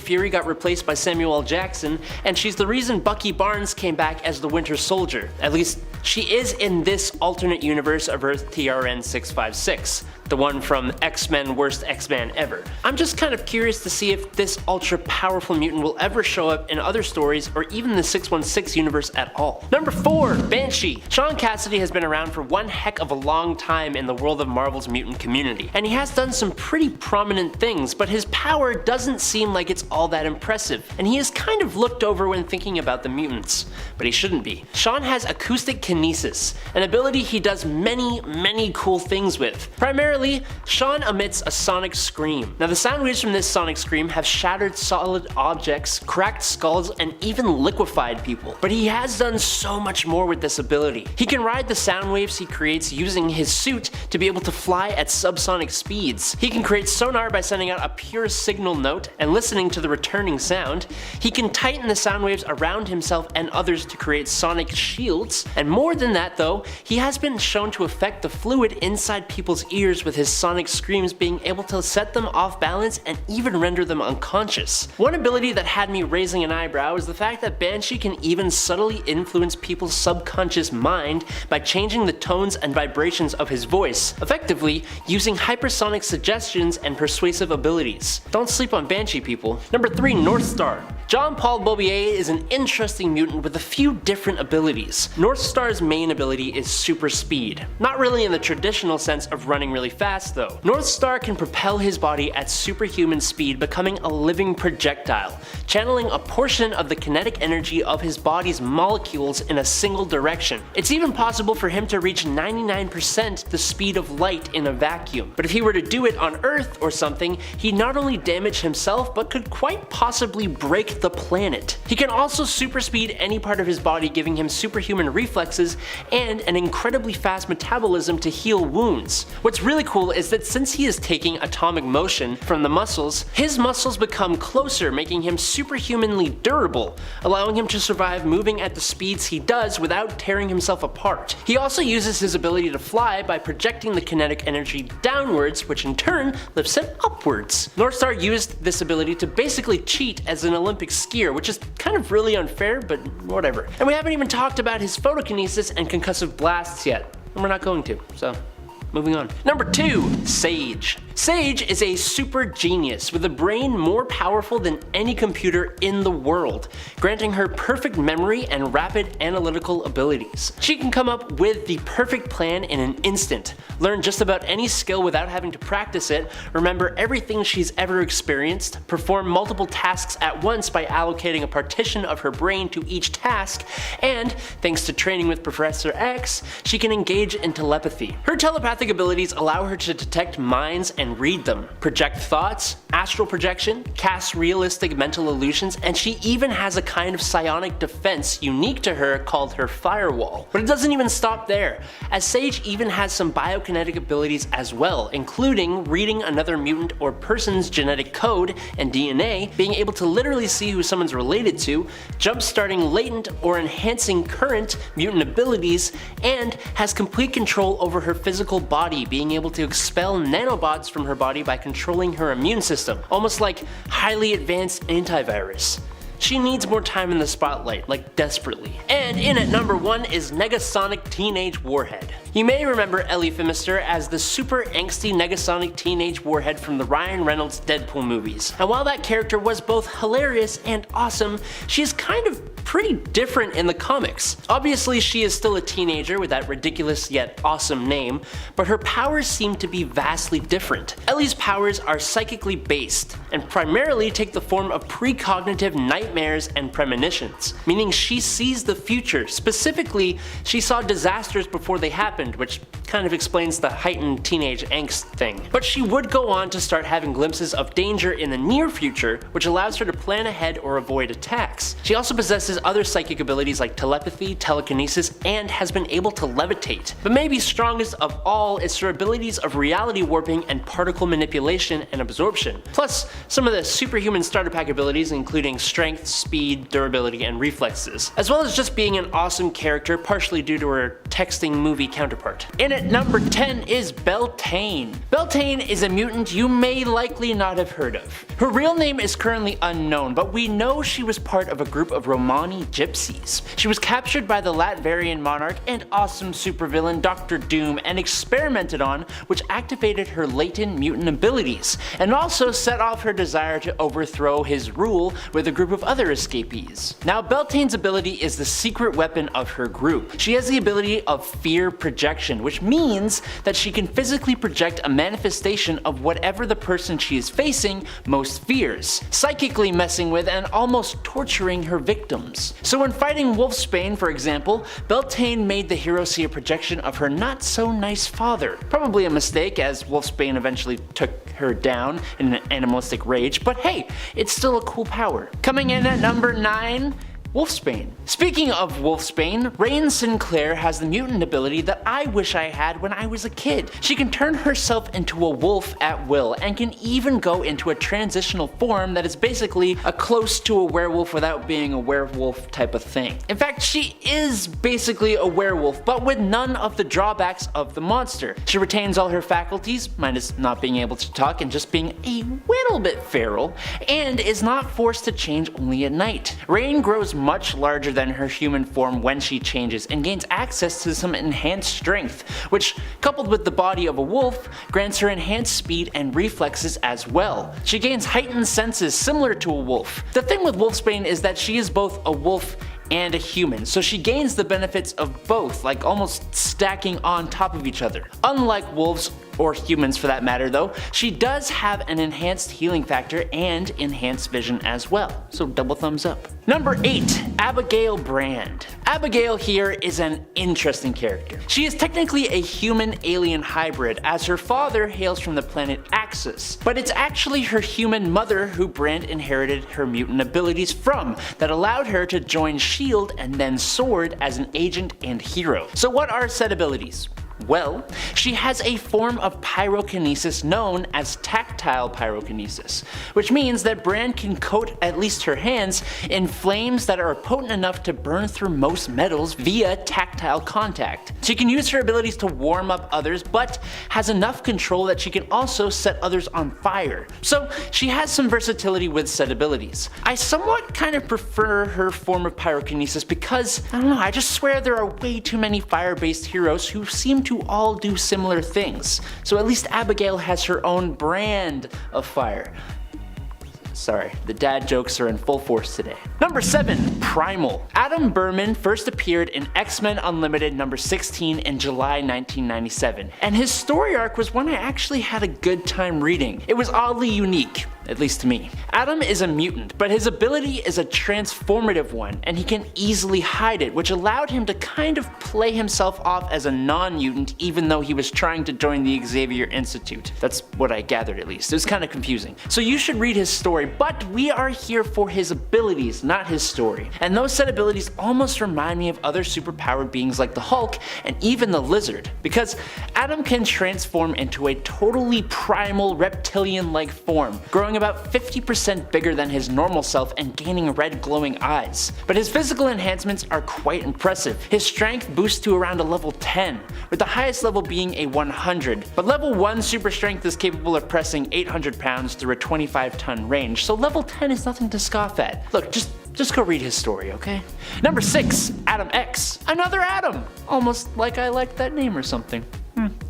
Fury got replaced by Samuel L. Jackson, and she's the reason Bucky Barnes came back as the Winter Soldier. At least, she is in this alternate universe of Earth TRN 656. The one from X-Men Worst X-Man Ever. I'm just kind of curious to see if this ultra powerful mutant will ever show up in other stories or even the 616 universe at all. Number 4, Banshee. Sean Cassidy has been around for one heck of a long time in the world of Marvel's mutant community, and he has done some pretty prominent things, but his power doesn't seem like it's all that impressive, and he is kind of looked over when thinking about the mutants, but he shouldn't be. Sean has acoustic kinesis, an ability he does many cool things with. Primarily, Sean emits a sonic scream. Now the sound waves from this sonic scream have shattered solid objects, cracked skulls, and even liquefied people. But he has done so much more with this ability. He can ride the sound waves he creates using his suit to be able to fly at subsonic speeds. He can create sonar by sending out a pure signal note and listening to the returning sound. He can tighten the sound waves around himself and others to create sonic shields. And more than that though, he has been shown to affect the fluid inside people's ears with his sonic screams, being able to set them off balance and even render them unconscious. One ability that had me raising an eyebrow is the fact that Banshee can even subtly influence people's subconscious mind by changing the tones and vibrations of his voice, effectively using hypersonic suggestions and persuasive abilities. Don't sleep on Banshee, people. Number 3, Northstar. Jean-Paul Beaubier is an interesting mutant with a few different abilities. Northstar's main ability is super speed. Not really in the traditional sense of running really fast though. Northstar can propel his body at superhuman speed, becoming a living projectile, channeling a portion of the kinetic energy of his body's molecules in a single direction. It's even possible for him to reach 99% the speed of light in a vacuum. But if he were to do it on Earth or something, he'd not only damage himself, but could quite possibly break the planet. He can also super speed any part of his body, giving him superhuman reflexes and an incredibly fast metabolism to heal wounds. What's really cool is that since he is taking atomic motion from the muscles, his muscles become closer, making him superhumanly durable, allowing him to survive moving at the speeds he does without tearing himself apart. He also uses his ability to fly by projecting the kinetic energy downwards, which in turn lifts him upwards. Northstar used this ability to basically cheat as an Olympic skier, which is kind of really unfair, but whatever. And we haven't even talked about his photokinesis and concussive blasts yet, and we're not going to, so moving on. Number 2, Sage. Sage is a super genius with a brain more powerful than any computer in the world, granting her perfect memory and rapid analytical abilities. She can come up with the perfect plan in an instant, learn just about any skill without having to practice it, remember everything she's ever experienced, perform multiple tasks at once by allocating a partition of her brain to each task, and, thanks to training with Professor X, she can engage in telepathy. Her telepathic abilities allow her to detect minds and read them, project thoughts, astral projection, cast realistic mental illusions, and she even has a kind of psionic defense unique to her called her firewall. But it doesn't even stop there, as Sage even has some biokinetic abilities as well, including reading another mutant or person's genetic code and DNA, being able to literally see who someone's related to, jump-starting latent or enhancing current mutant abilities, and has complete control over her physical body, being able to expel nanobots from her body by controlling her immune system, almost like highly advanced antivirus. She needs more time in the spotlight, like desperately. And in at number 1 is Negasonic Teenage Warhead. You may remember Ellie Phimister as the super angsty Negasonic Teenage Warhead from the Ryan Reynolds Deadpool movies. And while that character was both hilarious and awesome, she is kind of pretty different in the comics. Obviously, she is still a teenager with that ridiculous yet awesome name, but her powers seem to be vastly different. Ellie's powers are psychically based, and primarily take the form of precognitive nightmares and premonitions, meaning she sees the future. Specifically, she saw disasters before they happened, which kind of explains the heightened teenage angst thing. But she would go on to start having glimpses of danger in the near future, which allows her to plan ahead or avoid attacks. She also possesses other psychic abilities like telepathy, telekinesis, and has been able to levitate. But maybe strongest of all is her abilities of reality warping and particle manipulation and absorption. Plus, some of the superhuman starter pack abilities including strength, speed, durability, and reflexes. As well as just being an awesome character, partially due to her texting movie counterpart. In at number 10 is Beltane. Beltane is a mutant you may likely not have heard of. Her real name is currently unknown, but we know she was part of a group of Romani gypsies. She was captured by the Latverian monarch and awesome supervillain Dr. Doom and experimented on, which activated her latent mutant abilities, and also set off her desire to overthrow his rule with a group of other escapees. Now, Beltane's ability is the secret weapon of her group. She has the ability of fear projection, which means that she can physically project a manifestation of whatever the person she is facing most fears, psychically messing with and almost torturing her victims. So when fighting Wolfsbane, for example, Beltane made the hero see a projection of her not so nice father. Probably a mistake, as Wolfsbane eventually took her down in an animalistic rage, but hey, it's still a cool power. Coming in at number 9, Wolfsbane. Speaking of Wolfsbane, Rain Sinclair has the mutant ability that I wish I had when I was a kid. She can turn herself into a wolf at will and can even go into a transitional form that is basically a close to a werewolf without being a werewolf type of thing. In fact, she is basically a werewolf, but with none of the drawbacks of the monster. She retains all her faculties, minus not being able to talk and just being a little bit feral, and is not forced to change only at night. Rain grows much larger than her human form when she changes and gains access to some enhanced strength, which, coupled with the body of a wolf, grants her enhanced speed and reflexes as well. She gains heightened senses similar to a wolf. The thing with Wolfsbane is that she is both a wolf and a human, so she gains the benefits of both, like almost stacking on top of each other. Unlike wolves, or humans for that matter though, she does have an enhanced healing factor and enhanced vision as well, so double thumbs up. Number 8, Abigail Brand. Abigail here is an interesting character. She is technically a human-alien hybrid, as her father hails from the planet Axis, but it's actually her human mother who Brand inherited her mutant abilities from, that allowed her to join S.H.I.E.L.D. and then SWORD as an agent and hero. So what are said abilities? Well, she has a form of pyrokinesis known as tactile pyrokinesis, which means that Brand can coat at least her hands in flames that are potent enough to burn through most metals via tactile contact. She can use her abilities to warm up others, but has enough control that she can also set others on fire. So she has some versatility with said abilities. I somewhat kind of prefer her form of pyrokinesis because, I don't know, I just swear there are way too many fire-based heroes who seem to all do similar things. So at least Abigail has her own brand of fire. Sorry, the dad jokes are in full force today. Number 7, Primal. Adam Berman first appeared in X-Men Unlimited number 16 in July 1997, and his story arc was one I actually had a good time reading. It was oddly unique, at least to me. Adam is a mutant, but his ability is a transformative one, and he can easily hide it, which allowed him to kind of play himself off as a non-mutant even though he was trying to join the Xavier Institute. That's what I gathered at least. It was kind of confusing. So you should read his story, but we are here for his abilities, not his story. And those said abilities almost remind me of other superpowered beings like the Hulk and even the Lizard, because Adam can transform into a totally primal reptilian-like form, growing about 50% bigger than his normal self and gaining red glowing eyes. But his physical enhancements are quite impressive. His strength boosts to around a level 10, with the highest level being a 100. But level 1 super strength is capable of pressing 800 pounds through a 25-ton range, so level 10 is nothing to scoff at. Look, just go read his story, okay? Number 6, Adam X. Another Adam! Almost like I liked that name or something.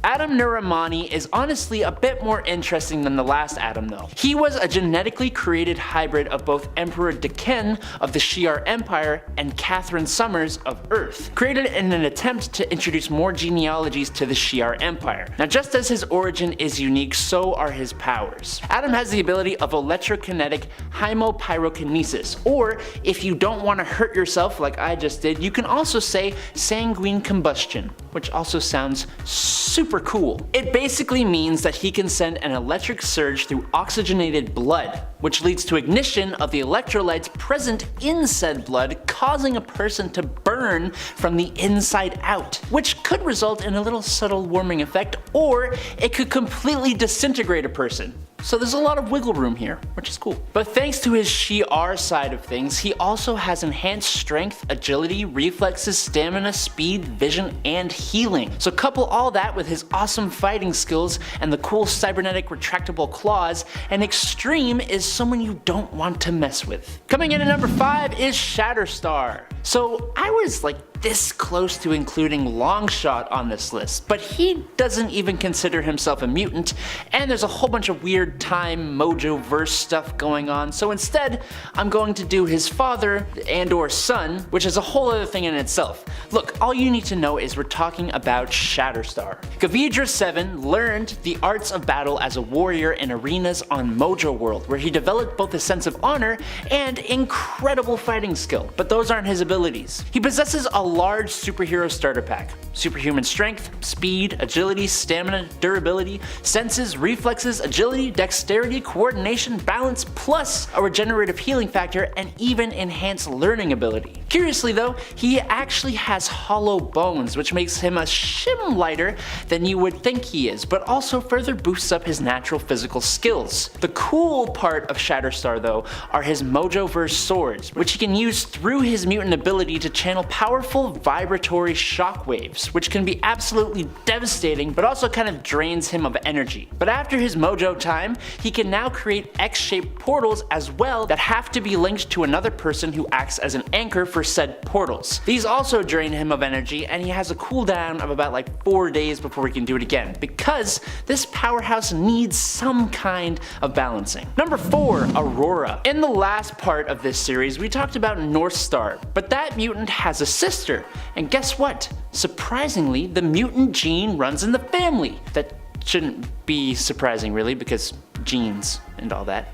Adam Nuramani is honestly a bit more interesting than the last Adam though. He was a genetically created hybrid of both Emperor Deken of the Shi'ar Empire and Catherine Summers of Earth, created in an attempt to introduce more genealogies to the Shi'ar Empire. Now just as his origin is unique, so are his powers. Adam has the ability of electrokinetic hemopyrokinesis, or if you don't want to hurt yourself like I just did, you can also say sanguine combustion. which also sounds super cool. It basically means that he can send an electric surge through oxygenated blood, which leads to ignition of the electrolytes present in said blood, causing a person to burn from the inside out, which could result in a little subtle warming effect, or it could completely disintegrate a person. So there's a lot of wiggle room here, which is cool. But thanks to his Shi'ar side of things, he also has enhanced strength, agility, reflexes, stamina, speed, vision, and healing. So couple all that with his awesome fighting skills and the cool cybernetic retractable claws, and Extreme is someone you don't want to mess with. Coming in at number 5 is Shatterstar. So I was like this close to including Longshot on this list, but he doesn't even consider himself a mutant, and there's a whole bunch of weird time mojo verse stuff going on, so instead I'm going to do his father and or son, which is a whole other thing in itself. Look, all you need to know is we're talking about Shatterstar. Gavidra 7 learned the arts of battle as a warrior in arenas on Mojo World, where he developed both a sense of honor and incredible fighting skill, but those aren't his abilities. He possesses a large superhero starter pack: superhuman strength, speed, agility, stamina, durability, senses, reflexes, agility, dexterity, coordination, balance, plus a regenerative healing factor and even enhanced learning ability. Curiously though, he actually has hollow bones, which makes him a shim lighter than you would think he is, but also further boosts up his natural physical skills. The cool part of Shatterstar though are his Mojoverse swords, which he can use through his mutant ability to channel powerful vibratory shockwaves, which can be absolutely devastating but also kind of drains him of energy. But after his Mojo time, he can now create X-shaped portals as well that have to be linked to another person who acts as an anchor for said portals. These also drain him of energy, and he has a cooldown of about like 4 days before he can do it again, because this powerhouse needs some kind of balancing. Number 4, Aurora. In the last part of this series, we talked about Northstar, but that mutant has a sister. And guess what? Surprisingly, the mutant gene runs in the family. That shouldn't be surprising really, because genes and all that.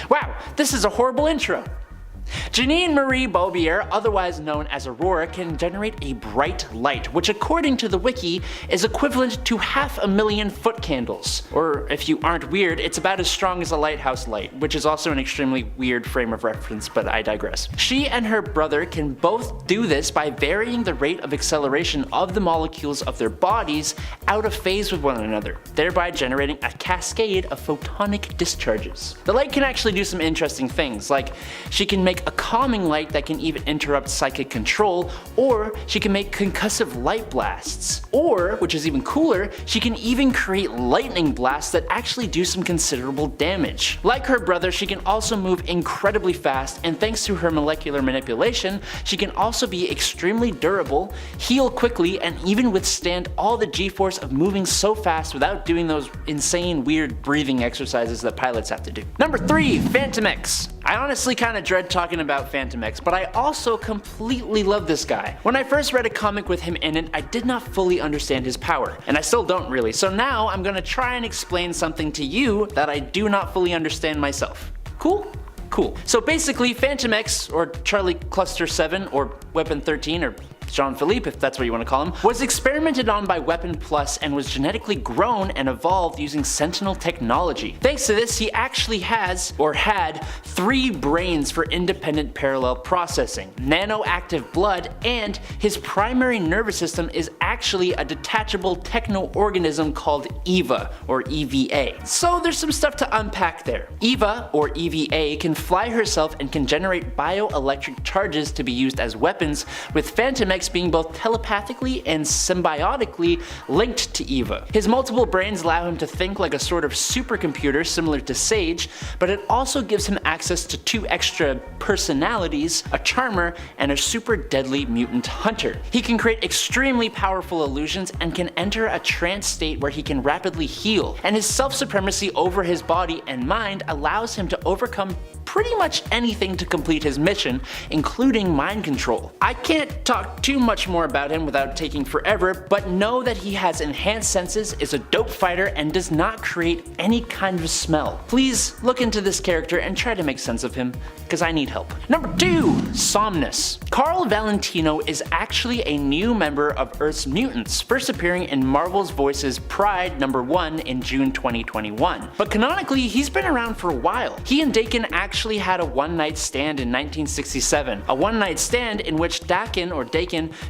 Wow, this is a horrible intro. Janine Marie Beaubier, otherwise known as Aurora, can generate a bright light, which according to the wiki is equivalent to 500,000 foot candles. Or if you aren't weird, it's about as strong as a lighthouse light, which is also an extremely weird frame of reference, but I digress. She and her brother can both do this by varying the rate of acceleration of the molecules of their bodies out of phase with one another, thereby generating a cascade of photonic discharges. The light can actually do some interesting things, like she can make a calming light that can even interrupt psychic control, or she can make concussive light blasts. Or, which is even cooler, she can even create lightning blasts that actually do some considerable damage. Like her brother, she can also move incredibly fast, and thanks to her molecular manipulation, she can also be extremely durable, heal quickly, and even withstand all the g-force of moving so fast without doing those insane weird breathing exercises that pilots have to do. Number 3, Phantom X. I honestly kinda dread talking about Phantom X, but I also completely love this guy. When I first read a comic with him in it, I did not fully understand his power, and I still don't really, so now I'm gonna try and explain something to you that I do not fully understand myself. Cool? Cool. So basically, Phantom X, or Charlie Cluster 7, or Weapon 13, or Jean-Philippe, if that's what you want to call him, was experimented on by Weapon Plus and was genetically grown and evolved using Sentinel technology. Thanks to this, he actually has, or had, 3 brains for independent parallel processing, nanoactive blood, and his primary nervous system is actually a detachable techno-organism called EVA, or EVA. So there's some stuff to unpack there. EVA, or EVA, can fly herself and can generate bioelectric charges to be used as weapons, with Phantom X being both telepathically and symbiotically linked to Eva. His multiple brains allow him to think like a sort of supercomputer similar to Sage, but it also gives him access to 2 extra personalities, a charmer and a super deadly mutant hunter. He can create extremely powerful illusions and can enter a trance state where he can rapidly heal, and his self-supremacy over his body and mind allows him to overcome pretty much anything to complete his mission, including mind control. I can't talk too much more about him without taking forever, but know that he has enhanced senses, is a dope fighter, and does not create any kind of smell. Please look into this character and try to make sense of him, because I need help. Number 2. Somnus. Carl Valentino is actually a new member of Earth's Mutants, first appearing in Marvel's Voices Pride #1 in June 2021. But canonically, he's been around for a while. He and Dakin actually had a one-night stand in 1967, a one-night stand in which Dakin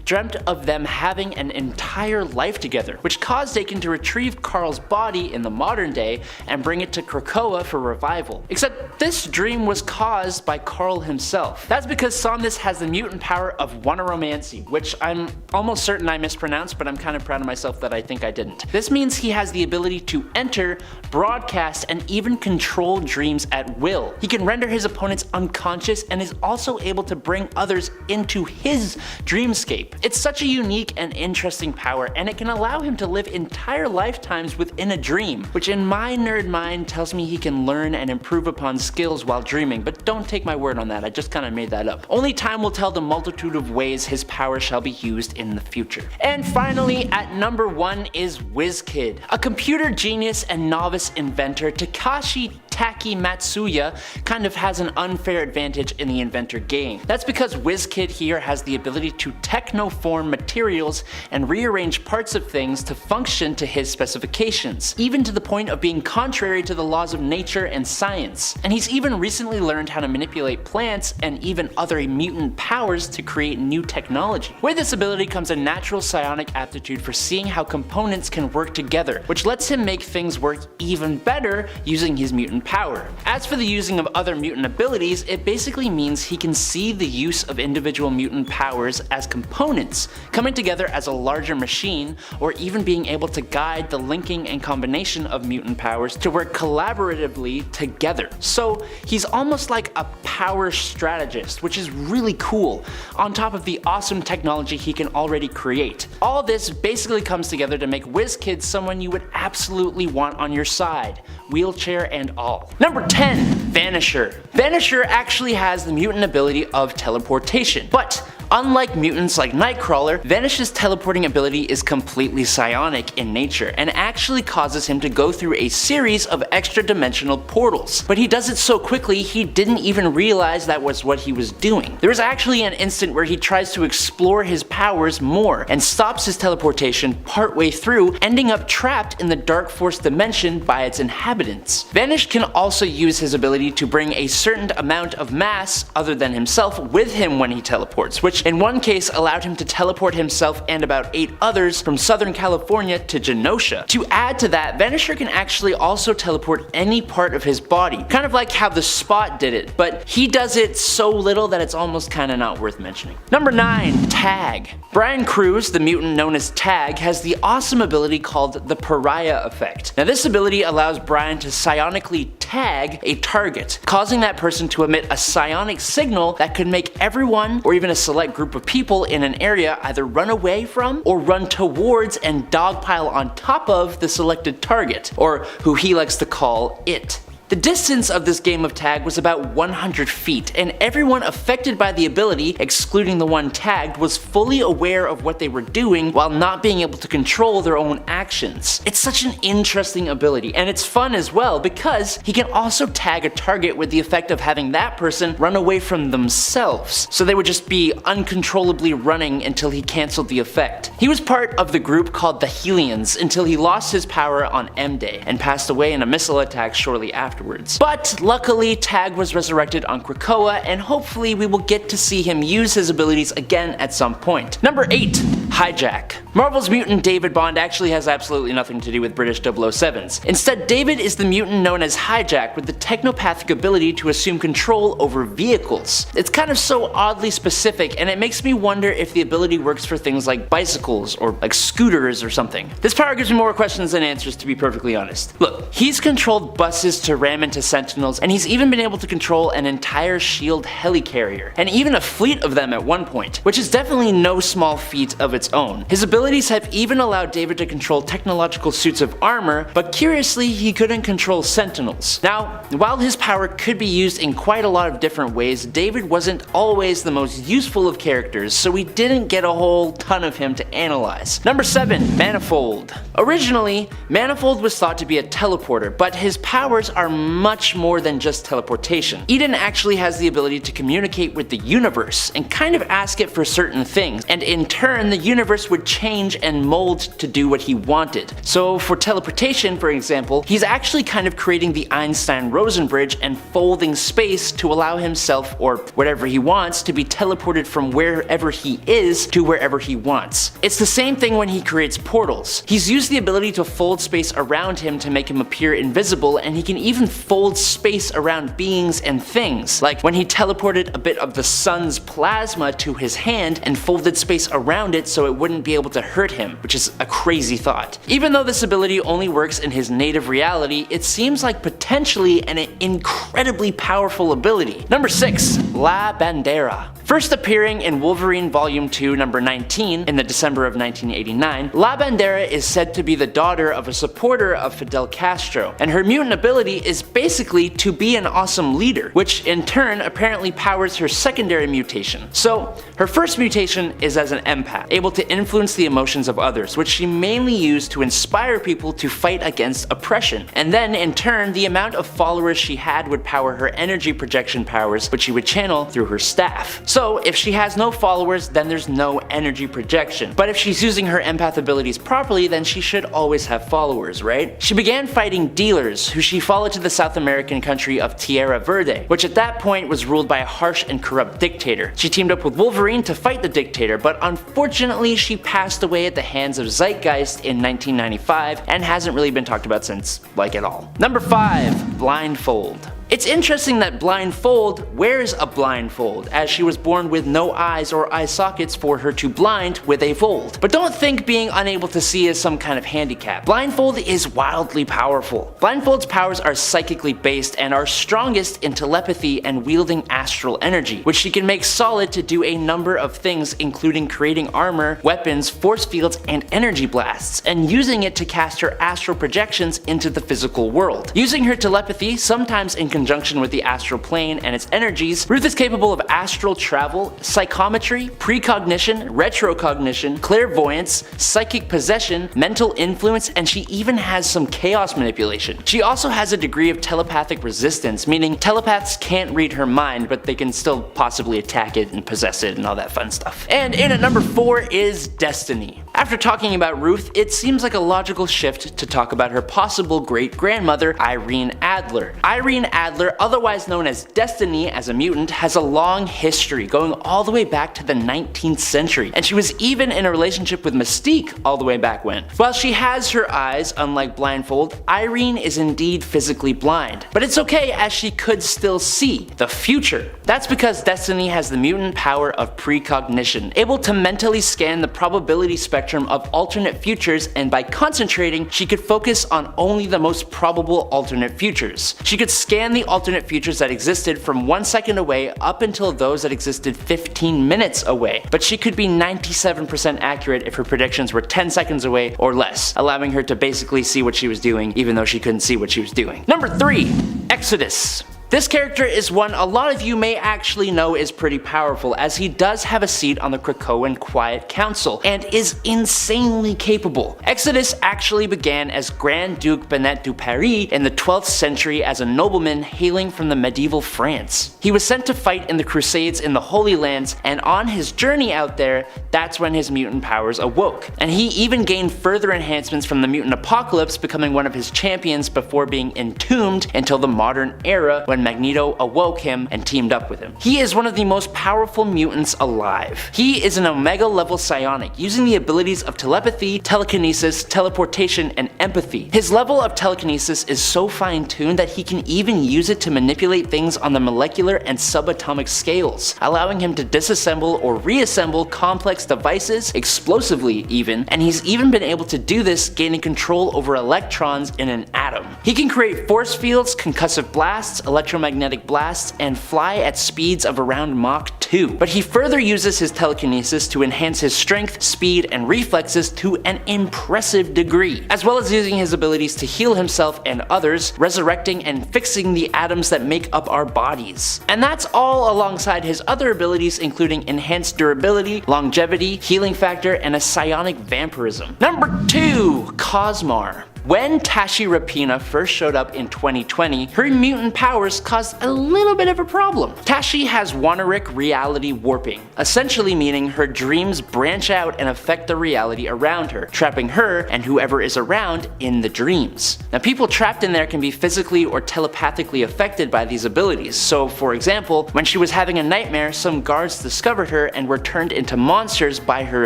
dreamt of them having an entire life together, which caused Dakin to retrieve Carl's body in the modern day and bring it to Krakoa for revival. Except this dream was caused by Carl himself. That's because Somnus has the mutant power of Wannaromancy, which I'm almost certain I mispronounced, but I'm kind of proud of myself that I think I didn't. This means he has the ability to enter, broadcast, and even control dreams at will. He can render his opponents unconscious and is also able to bring others into his dreamscape. It's such a unique and interesting power, and it can allow him to live entire lifetimes within a dream, which in my nerd mind tells me he can learn and improve upon skills while dreaming, but don't take my word on that, I just kinda made that up. Only time will tell the multitude of ways his power shall be used in the future. And finally, at number 1 is WizKid. A computer genius and novice inventor, Takashi Taki Matsuya kind of has an unfair advantage in the inventor game. That's because WizKid here has the ability to technoform materials and rearrange parts of things to function to his specifications, even to the point of being contrary to the laws of nature and science. And he's even recently learned how to manipulate plants and even other mutant powers to create new technology. With this ability comes a natural psionic aptitude for seeing how components can work together, which lets him make things work even better using his mutant power. As for the using of other mutant abilities, it basically means he can see the use of individual mutant powers as components, coming together as a larger machine, or even being able to guide the linking and combination of mutant powers to work collaboratively together. So he's almost like a power strategist, which is really cool, on top of the awesome technology he can already create. All this basically comes together to make WizKid someone you would absolutely want on your side, wheelchair and all. Number 10. Vanisher. Vanisher actually has the mutant ability of teleportation, but unlike mutants like Nightcrawler, Vanish's teleporting ability is completely psionic in nature and actually causes him to go through a series of extra-dimensional portals. But he does it so quickly he didn't even realize that was what he was doing. There is actually an instant where he tries to explore his powers more and stops his teleportation partway through, ending up trapped in the Dark Force dimension by its inhabitants. Vanish can also use his ability to bring a certain amount of mass other than himself with him when he teleports, which in one case allowed him to teleport himself and about 8 others from Southern California to Genosha. To add to that, Vanisher can actually also teleport any part of his body, kind of like how the Spot did it, but he does it so little that it's almost kinda not worth mentioning. Number 9. Tag. Brian Cruz, the mutant known as Tag, has the awesome ability called the Pariah Effect. Now this ability allows Brian to psionically tag a target, causing that person to emit a psionic signal that could make everyone, or even a select group of people in an area, either run away from or run towards and dogpile on top of the selected target, or who he likes to call it. The distance of this game of tag was about 100 feet, and everyone affected by the ability, excluding the one tagged, was fully aware of what they were doing while not being able to control their own actions. It's such an interesting ability, and it's fun as well because he can also tag a target with the effect of having that person run away from themselves, so they would just be uncontrollably running until he cancelled the effect. He was part of the group called the Helians until he lost his power on M-Day and passed away in a missile attack shortly after. But luckily, Tag was resurrected on Krakoa, and hopefully we will get to see him use his abilities again at some point. Number 8. Hijack. Marvel's mutant David Bond actually has absolutely nothing to do with British 007s. Instead, David is the mutant known as Hijack with the technopathic ability to assume control over vehicles. It's kind of so oddly specific, and it makes me wonder if the ability works for things like bicycles or like scooters or something. This power gives me more questions than answers, to be perfectly honest. Look, he's controlled buses to ram into sentinels, and he's even been able to control an entire SHIELD helicarrier, and even a fleet of them at one point, which is definitely no small feat of its own. His abilities have even allowed David to control technological suits of armor, but curiously he couldn't control sentinels. Now, while his power could be used in quite a lot of different ways, David wasn't always the most useful of characters, so we didn't get a whole ton of him to analyze. Number 7. Manifold. Originally, Manifold was thought to be a teleporter, but his powers are much more than just teleportation. Eden actually has the ability to communicate with the universe and kind of ask it for certain things, and in turn the universe would change and mold to do what he wanted. So for teleportation, for example, he's actually kind of creating the Einstein-Rosen bridge and folding space to allow himself, or whatever he wants, to be teleported from wherever he is to wherever he wants. It's the same thing when he creates portals. He's used the ability to fold space around him to make him appear invisible, and he can even fold space around beings and things, like when he teleported a bit of the sun's plasma to his hand and folded space around it so it wouldn't be able to hurt him, which is a crazy thought. Even though this ability only works in his native reality, it seems like potentially an incredibly powerful ability. Number 6. La Bandera. First appearing in Wolverine Volume 2, number 19, in the December of 1989, La Bandera is said to be the daughter of a supporter of Fidel Castro, and her mutant ability is basically to be an awesome leader, which in turn apparently powers her secondary mutation. So, her first mutation is as an empath, able to influence the emotions of others, which she mainly used to inspire people to fight against oppression. And then, in turn, the amount of followers she had would power her energy projection powers, which she would channel through her staff. So, if she has no followers, then there's no energy projection. But if she's using her empath abilities properly, then she should always have followers, right? She began fighting dealers, who she followed to the South American country of Tierra Verde, which at that point was ruled by a harsh and corrupt dictator. She teamed up with Wolverine to fight the dictator, but unfortunately she passed away at the hands of Zeitgeist in 1995 and hasn't really been talked about since, like, at all. Number 5. Blindfold. It's interesting that Blindfold wears a blindfold, as she was born with no eyes or eye sockets for her to blind with a fold. But don't think being unable to see is some kind of handicap. Blindfold is wildly powerful. Blindfold's powers are psychically based and are strongest in telepathy and wielding astral energy, which she can make solid to do a number of things, including creating armor, weapons, force fields, and energy blasts, and using it to cast her astral projections into the physical world. Using her telepathy, sometimes in conjunction with the astral plane and its energies, Ruth is capable of astral travel, psychometry, precognition, retrocognition, clairvoyance, psychic possession, mental influence, and she even has some chaos manipulation. She also has a degree of telepathic resistance, meaning telepaths can't read her mind, but they can still possibly attack it and possess it and all that fun stuff. And in at number 4 is Destiny. After talking about Ruth, it seems like a logical shift to talk about her possible great-grandmother, Irene Adler. Irene Adler, otherwise known as Destiny as a mutant, has a long history going all the way back to the 19th century, and she was even in a relationship with Mystique all the way back when. While she has her eyes, unlike Blindfold, Irene is indeed physically blind. But it's okay, as she could still see the future. That's because Destiny has the mutant power of precognition, able to mentally scan the probability spectrum of alternate futures, and by concentrating, she could focus on only the most probable alternate futures. She could scan the alternate futures that existed from 1 second away up until those that existed 15 minutes away, but she could be 97% accurate if her predictions were 10 seconds away or less, allowing her to basically see what she was doing even though she couldn't see what she was doing. Number 3. Exodus. This character is one a lot of you may actually know is pretty powerful, as he does have a seat on the Krakoan Quiet Council and is insanely capable. Exodus actually began as Grand Duke Benet du Paris in the 12th century as a nobleman hailing from the medieval France. He was sent to fight in the Crusades in the Holy Lands, and on his journey out there, that's when his mutant powers awoke. And he even gained further enhancements from the mutant apocalypse, becoming one of his champions before being entombed until the modern era when when Magneto awoke him and teamed up with him. He is one of the most powerful mutants alive. He is an Omega level psionic, using the abilities of telepathy, telekinesis, teleportation, and empathy. His level of telekinesis is so fine-tuned that he can even use it to manipulate things on the molecular and subatomic scales, allowing him to disassemble or reassemble complex devices, explosively even, and he's even been able to do this gaining control over electrons in an atom. He can create force fields, concussive blasts, electromagnetic blasts, and fly at speeds of around Mach 2. But he further uses his telekinesis to enhance his strength, speed, and reflexes to an impressive degree, as well as using his abilities to heal himself and others, resurrecting and fixing the atoms that make up our bodies. And that's all alongside his other abilities, including enhanced durability, longevity, healing factor, and a psionic vampirism. Number 2, Cosmar. When Tashi Rapina first showed up in 2020, her mutant powers caused a little bit of a problem. Tashi has Waneric reality warping, essentially meaning her dreams branch out and affect the reality around her, trapping her and whoever is around in the dreams. Now, people trapped in there can be physically or telepathically affected by these abilities. So, for example, when she was having a nightmare, some guards discovered her and were turned into monsters by her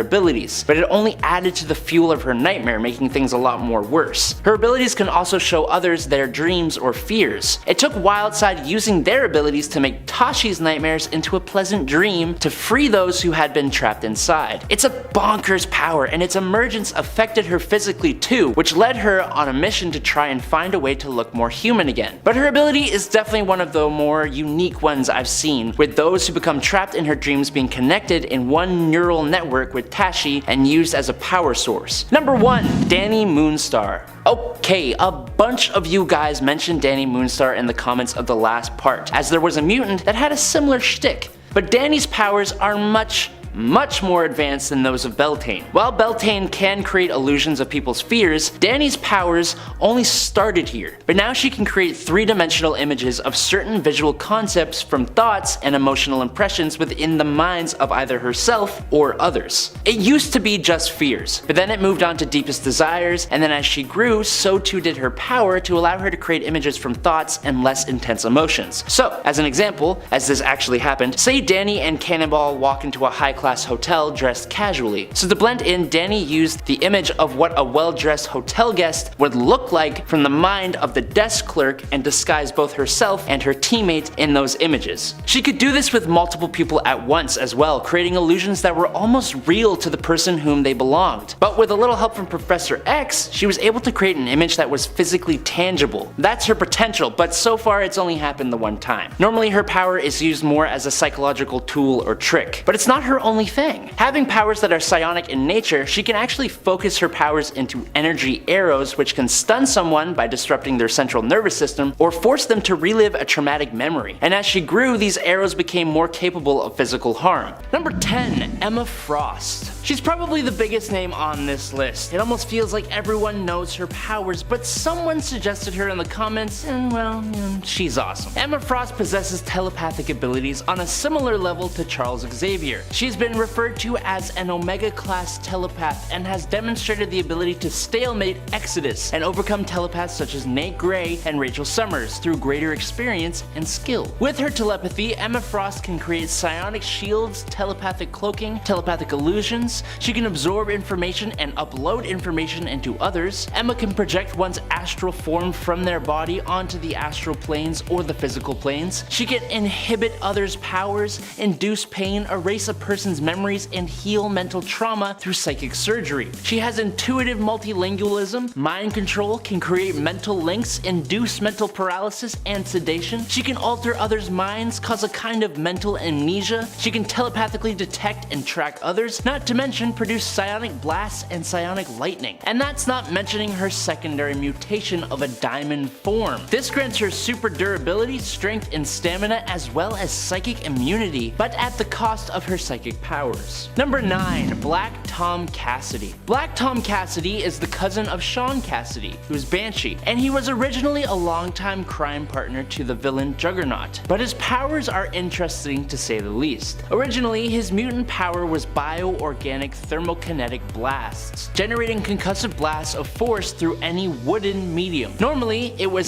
abilities, but it only added to the fuel of her nightmare, making things a lot more worse. Her abilities can also show others their dreams or fears. It took Wildside using their abilities to make Tashi's nightmares into a pleasant dream to free those who had been trapped inside. It's a bonkers power, and its emergence affected her physically too, which led her on a mission to try and find a way to look more human again. But her ability is definitely one of the more unique ones I've seen, with those who become trapped in her dreams being connected in one neural network with Tashi and used as a power source. Number 1, Danny Moonstar. Okay, a bunch of you guys mentioned Danny Moonstar in the comments of the last part, as there was a mutant that had a similar shtick. But Danny's powers are much more advanced than those of Beltane. While Beltane can create illusions of people's fears, Danny's powers only started here. But now she can create three-dimensional images of certain visual concepts from thoughts and emotional impressions within the minds of either herself or others. It used to be just fears, but then it moved on to deepest desires, and then as she grew, so too did her power to allow her to create images from thoughts and less intense emotions. So, as an example, as this actually happened, say Danny and Cannonball walk into a high-class hotel dressed casually. So to blend in, Danny used the image of what a well-dressed hotel guest would look like from the mind of the desk clerk and disguise both herself and her teammate in those images. She could do this with multiple people at once as well, creating illusions that were almost real to the person whom they belonged. But with a little help from Professor X, she was able to create an image that was physically tangible. That's her potential, but so far it's only happened the one time. Normally her power is used more as a psychological tool or trick, but it's not her only thing. Having powers that are psionic in nature, she can actually focus her powers into energy arrows, which can stun someone by disrupting their central nervous system or force them to relive a traumatic memory. And as she grew, these arrows became more capable of physical harm. Number 10, Emma Frost. She's probably the biggest name on this list. It almost feels like everyone knows her powers, but someone suggested her in the comments, and well, she's awesome. Emma Frost possesses telepathic abilities on a similar level to Charles Xavier. She's been referred to as an Omega-class telepath and has demonstrated the ability to stalemate Exodus and overcome telepaths such as Nate Gray and Rachel Summers through greater experience and skill. With her telepathy, Emma Frost can create psionic shields, telepathic cloaking, telepathic illusions. She can absorb information and upload information into others. Emma can project one's astral form from their body onto the astral planes or the physical planes. She can inhibit others' powers, induce pain, erase a person's memories, and heal mental trauma through psychic surgery. She has intuitive multilingualism, mind control, can create mental links, induce mental paralysis and sedation. She can alter others' minds, cause a kind of mental amnesia. She can telepathically detect and track others, not to mention produce psionic blasts and psionic lightning. And that's not mentioning her secondary mutation of a diamond form. This grants her super durability, strength, and stamina, as well as psychic immunity, but at the cost of her psychic great powers. Number 9. Black Tom Cassidy. Black Tom Cassidy is the cousin of Sean Cassidy, who's Banshee, and he was originally a longtime crime partner to the villain Juggernaut, but his powers are interesting to say the least. Originally, his mutant power was bioorganic thermokinetic blasts, generating concussive blasts of force through any wooden medium. Normally, it was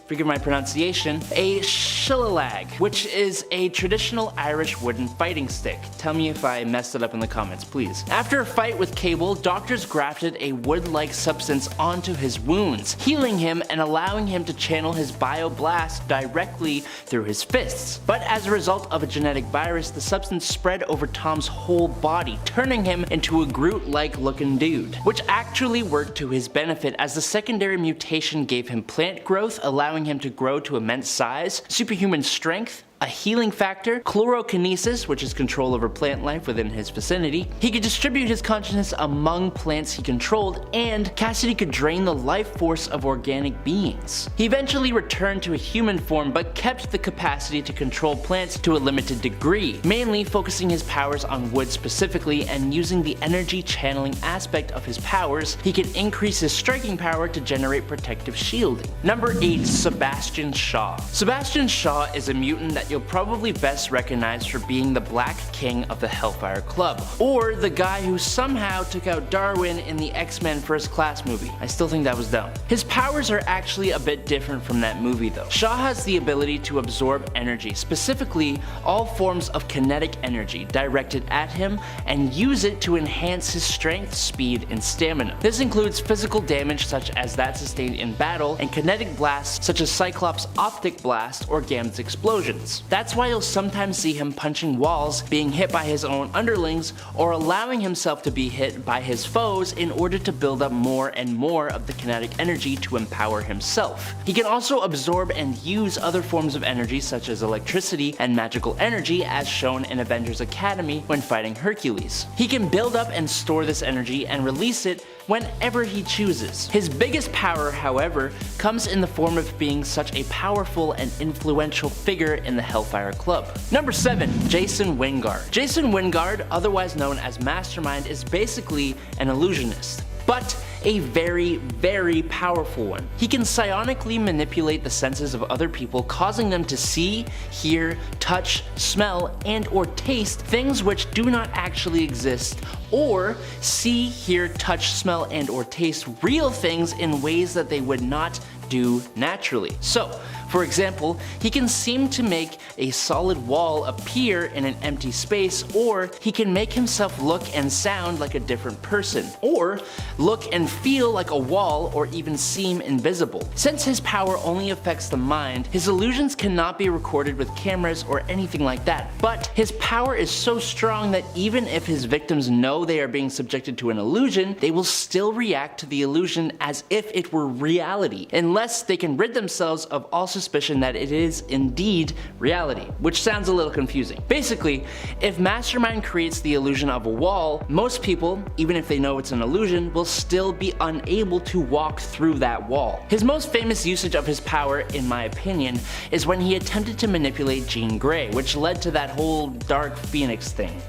forgive my pronunciation, a shillag, which is a traditional Irish wooden fighting stick. Tell me if I messed it up in the comments, please. After a fight with Cable, doctors grafted a wood-like substance onto his wounds, healing him and allowing him to channel his bioblast directly through his fists. But as a result of a genetic virus, the substance spread over Tom's whole body, turning him into a Groot-like looking dude, which actually worked to his benefit as the secondary mutation gave him plant growth, allowing him to grow to immense size, superhuman strength, a healing factor, chlorokinesis, which is control over plant life within his vicinity. He could distribute his consciousness among plants he controlled, and Cassidy could drain the life force of organic beings. He eventually returned to a human form, but kept the capacity to control plants to a limited degree, mainly focusing his powers on wood specifically, and using the energy channeling aspect of his powers, he could increase his striking power to generate protective shielding. Number 8. Sebastian Shaw. Sebastian Shaw is a mutant that you'll probably best recognize for being the Black King of the Hellfire Club, or the guy who somehow took out Darwin in the X-Men First Class movie. I still think that was dumb. His powers are actually a bit different from that movie though. Shaw has the ability to absorb energy, specifically all forms of kinetic energy directed at him, and use it to enhance his strength, speed, and stamina. This includes physical damage such as that sustained in battle, and kinetic blasts such as Cyclops' optic blast or Gambit's explosions. That's why you'll sometimes see him punching walls, being hit by his own underlings, or allowing himself to be hit by his foes in order to build up more and more of the kinetic energy to empower himself. He can also absorb and use other forms of energy such as electricity and magical energy, as shown in Avengers Academy when fighting Hercules. He can build up and store this energy and release it whenever he chooses. His biggest power, however, comes in the form of being such a powerful and influential figure in the Hellfire Club. Number 7. Jason Wingard. Jason Wingard, otherwise known as Mastermind, is basically an illusionist, but a very, very powerful one. He can psionically manipulate the senses of other people, causing them to see, hear, touch, smell, and or taste things which do not actually exist, or see, hear, touch, smell, and or taste real things in ways that they would not do naturally. So, for example, he can seem to make a solid wall appear in an empty space, or he can make himself look and sound like a different person, or look and feel like a wall, or even seem invisible. Since his power only affects the mind, his illusions cannot be recorded with cameras or anything like that, but his power is so strong that even if his victims know they are being subjected to an illusion, they will still react to the illusion as if it were reality, unless they can rid themselves of all suspicion that it is indeed reality, which sounds a little confusing. Basically, if Mastermind creates the illusion of a wall, most people, even if they know it's an illusion, will still be unable to walk through that wall. His most famous usage of his power, in my opinion, is when he attempted to manipulate Jean Grey, which led to that whole Dark Phoenix thing.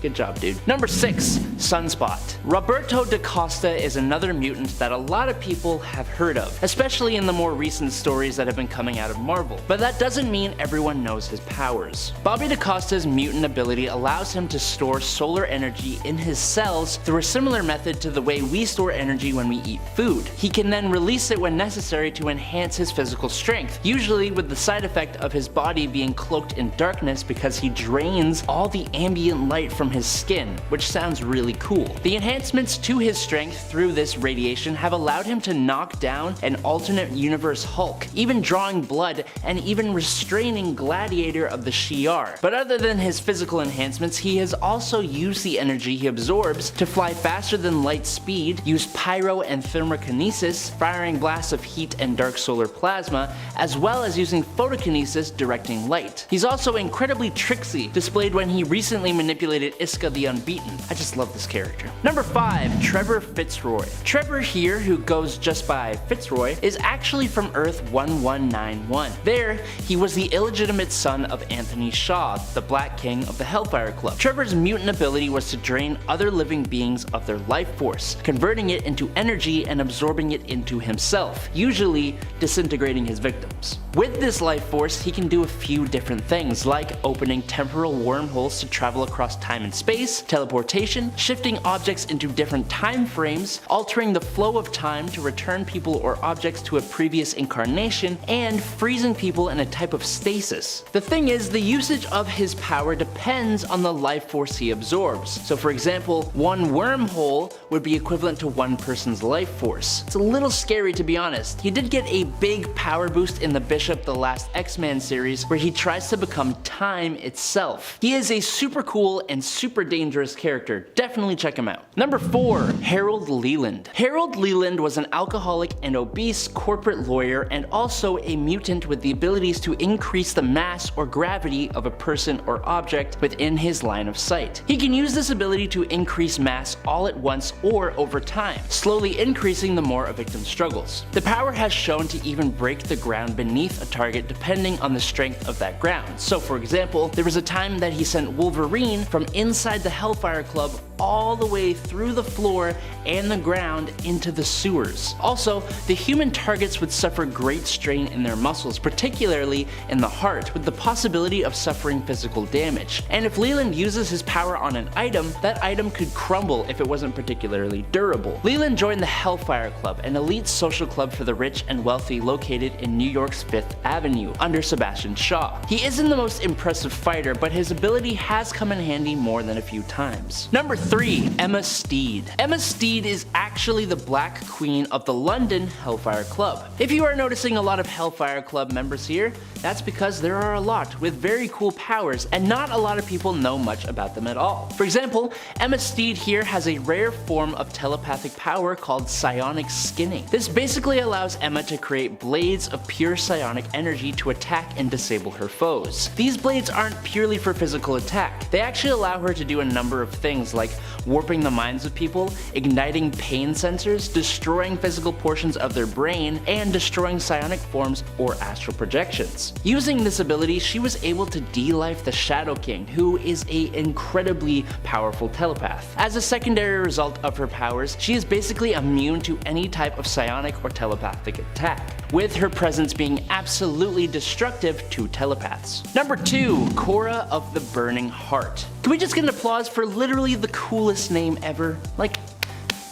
Good job, dude. Number 6. Sunspot. Roberto da Costa is another mutant that a lot of people have heard of, especially in the more recent stories that have been coming out of Marvel. But that doesn't mean everyone knows his powers. Bobby da Costa's mutant ability allows him to store solar energy in his cells through a similar method to the way we store energy when we eat food. He can then release it when necessary to enhance his physical strength, usually with the side effect of his body being cloaked in darkness because he drains all the ambient light from his skin, which sounds really cool. The enhancements to his strength through this radiation have allowed him to knock down an alternate universe Hulk, even drawing blood and even restraining Gladiator of the Shi'ar. But other than his physical enhancements, he has also used the energy he absorbs to fly faster than light speed, use pyro and thermokinesis, firing blasts of heat and dark solar plasma, as well as using photokinesis directing light. He's also incredibly tricksy, displayed when he recently manipulated Iska the Unbeaten. I just love this character. Number 5, Trevor Fitzroy. Trevor here, who goes just by Fitzroy, is actually from Earth 1191. There, he was the illegitimate son of Anthony Shaw, the Black King of the Hellfire Club. Trevor's mutant ability was to drain other living beings of their life force, converting it into energy and absorbing it into himself, usually disintegrating his victims. With this life force, he can do a few different things, like opening temporal wormholes to travel across time and space, teleportation, shifting objects into different time frames, altering the flow of time to return people or objects to a previous incarnation, and freezing people in a type of stasis. The thing is, the usage of his power depends on the life force he absorbs. So for example, one wormhole would be equivalent to one person's life force. It's a little scary, to be honest. He did get a big power boost in the Bishop the Last X-Men series, where he tries to become time itself. He is a super cool and super dangerous character. Definitely check him out. Number 4, Harold Leland. Harold Leland was an alcoholic and obese corporate lawyer and also a mutant with the abilities to increase the mass or gravity of a person or object within his line of sight. He can use this ability to increase mass all at once or over time, slowly increasing the more a victim struggles. The power has shown to even break the ground beneath a target depending on the strength of that ground. So for example, there was a time that he sent Wolverine from inside the Hellfire Club all the way through the floor and the ground into the sewers. Also, the human targets would suffer great strain in their muscles, particularly in the heart, with the possibility of suffering physical damage. And if Leland uses his power on an item, that item could crumble if it wasn't particularly durable. Leland joined the Hellfire Club, an elite social club for the rich and wealthy located in New York's 5th Avenue, under Sebastian Shaw. He isn't the most impressive fighter, but his ability has come in handy more than a few times. Number 3, Emma Steed. Emma Steed is actually the Black Queen of the London Hellfire Club. If you are noticing a lot of Hellfire Club members here, that's because there are a lot with very cool powers and not a lot of people know much about them at all. For example, Emma Steed here has a rare form of telepathic power called psionic skinning. This basically allows Emma to create blades of pure psionic energy to attack and disable her foes. These blades aren't purely for physical attack. They actually allow her to do a number of things like warping the minds of people, igniting pain sensors, destroying physical portions of their brain, and destroying psionic forms or astral projections. Using this ability, she was able to de-life the Shadow King, who is an incredibly powerful telepath. As a secondary result of her powers, she is basically immune to any type of psionic or telepathic attack, with her presence being absolutely destructive to telepaths. Number 2, Cora of the Burning Heart. Can we just get an applause for literally the coolest name ever? Like,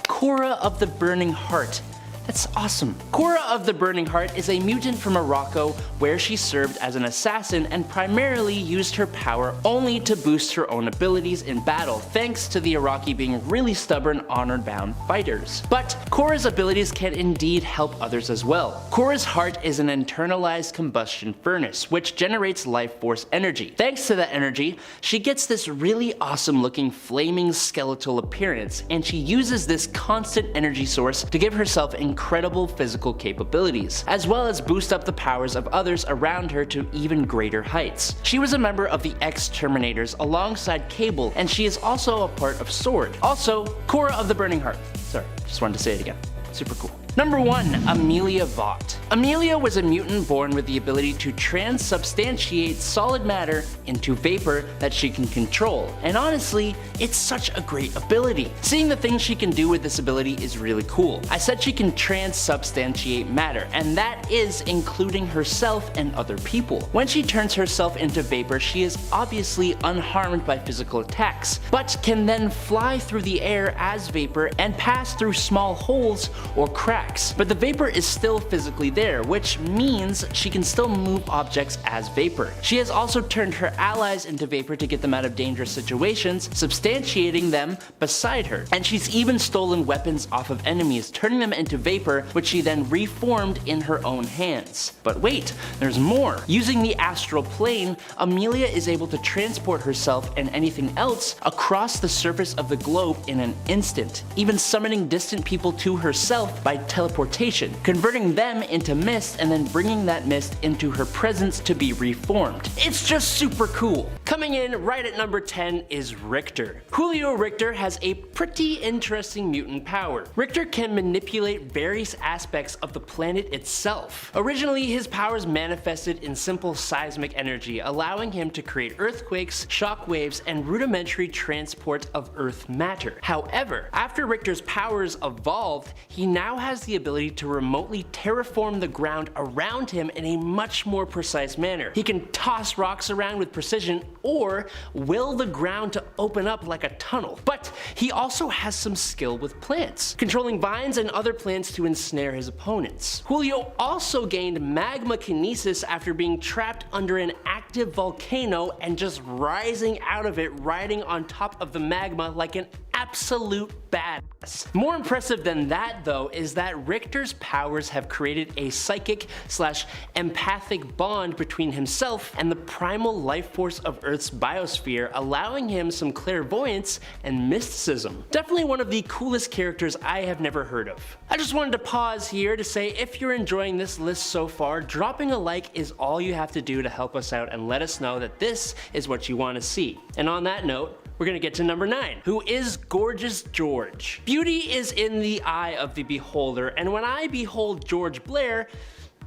Cora of the Burning Heart. That's awesome. Cora of the Burning Heart is a mutant from Morocco where she served as an assassin and primarily used her power only to boost her own abilities in battle, thanks to the Iraqi being really stubborn, honor-bound fighters. But Cora's abilities can indeed help others as well. Cora's heart is an internalized combustion furnace, which generates life force energy. Thanks to that energy, she gets this really awesome looking flaming skeletal appearance, and she uses this constant energy source to give herself incredible physical capabilities, as well as boost up the powers of others around her to even greater heights. She was a member of the X-Terminators alongside Cable, and she is also a part of SWORD. Also, Cora of the Burning Heart. Sorry, just wanted to say it again. Super cool. Number 1, Amelia Vaught. Amelia was a mutant born with the ability to transubstantiate solid matter into vapor that she can control, and honestly, it's such a great ability. Seeing the things she can do with this ability is really cool. I said she can transubstantiate matter, and that is including herself and other people. When she turns herself into vapor, she is obviously unharmed by physical attacks, but can then fly through the air as vapor and pass through small holes or cracks. But the vapor is still physically there, which means she can still move objects as vapor. She has also turned her allies into vapor to get them out of dangerous situations, substantiating them beside her. And she's even stolen weapons off of enemies, turning them into vapor, which she then reformed in her own hands. But wait, there's more. Using the astral plane, Amelia is able to transport herself and anything else across the surface of the globe in an instant, even summoning distant people to herself by teleportation, converting them into mist and then bringing that mist into her presence to be reformed. It's just super cool. Coming in right at number 10 is Richter. Julio Richter has a pretty interesting mutant power. Richter can manipulate various aspects of the planet itself. Originally, his powers manifested in simple seismic energy, allowing him to create earthquakes, shock waves, and rudimentary transport of Earth matter. However, after Richter's powers evolved, he now has the ability to remotely terraform the ground around him in a much more precise manner. He can toss rocks around with precision or will the ground to open up like a tunnel. But he also has some skill with plants, controlling vines and other plants to ensnare his opponents. Julio also gained magma kinesis after being trapped under an active volcano and just rising out of it, riding on top of the magma like an absolute badass. More impressive than that though is that Richter's powers have created a psychic / empathic bond between himself and the primal life force of Earth's biosphere, allowing him some clairvoyance and mysticism. Definitely one of the coolest characters I have never heard of. I just wanted to pause here to say if you're enjoying this list so far, dropping a like is all you have to do to help us out and let us know that this is what you want to see. And on that note, we're gonna get to number 9, who is Gorgeous George. Beauty is in the eye of the beholder, and when I behold George Blair,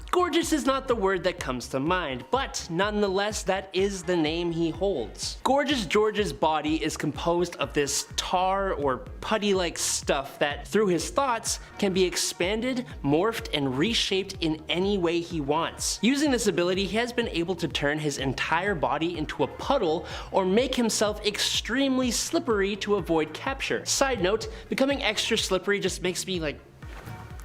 gorgeous is not the word that comes to mind, but nonetheless that is the name he holds. Gorgeous George's body is composed of this tar or putty-like stuff that, through his thoughts, can be expanded, morphed, and reshaped in any way he wants. Using this ability, he has been able to turn his entire body into a puddle or make himself extremely slippery to avoid capture. Side note, becoming extra slippery just makes me like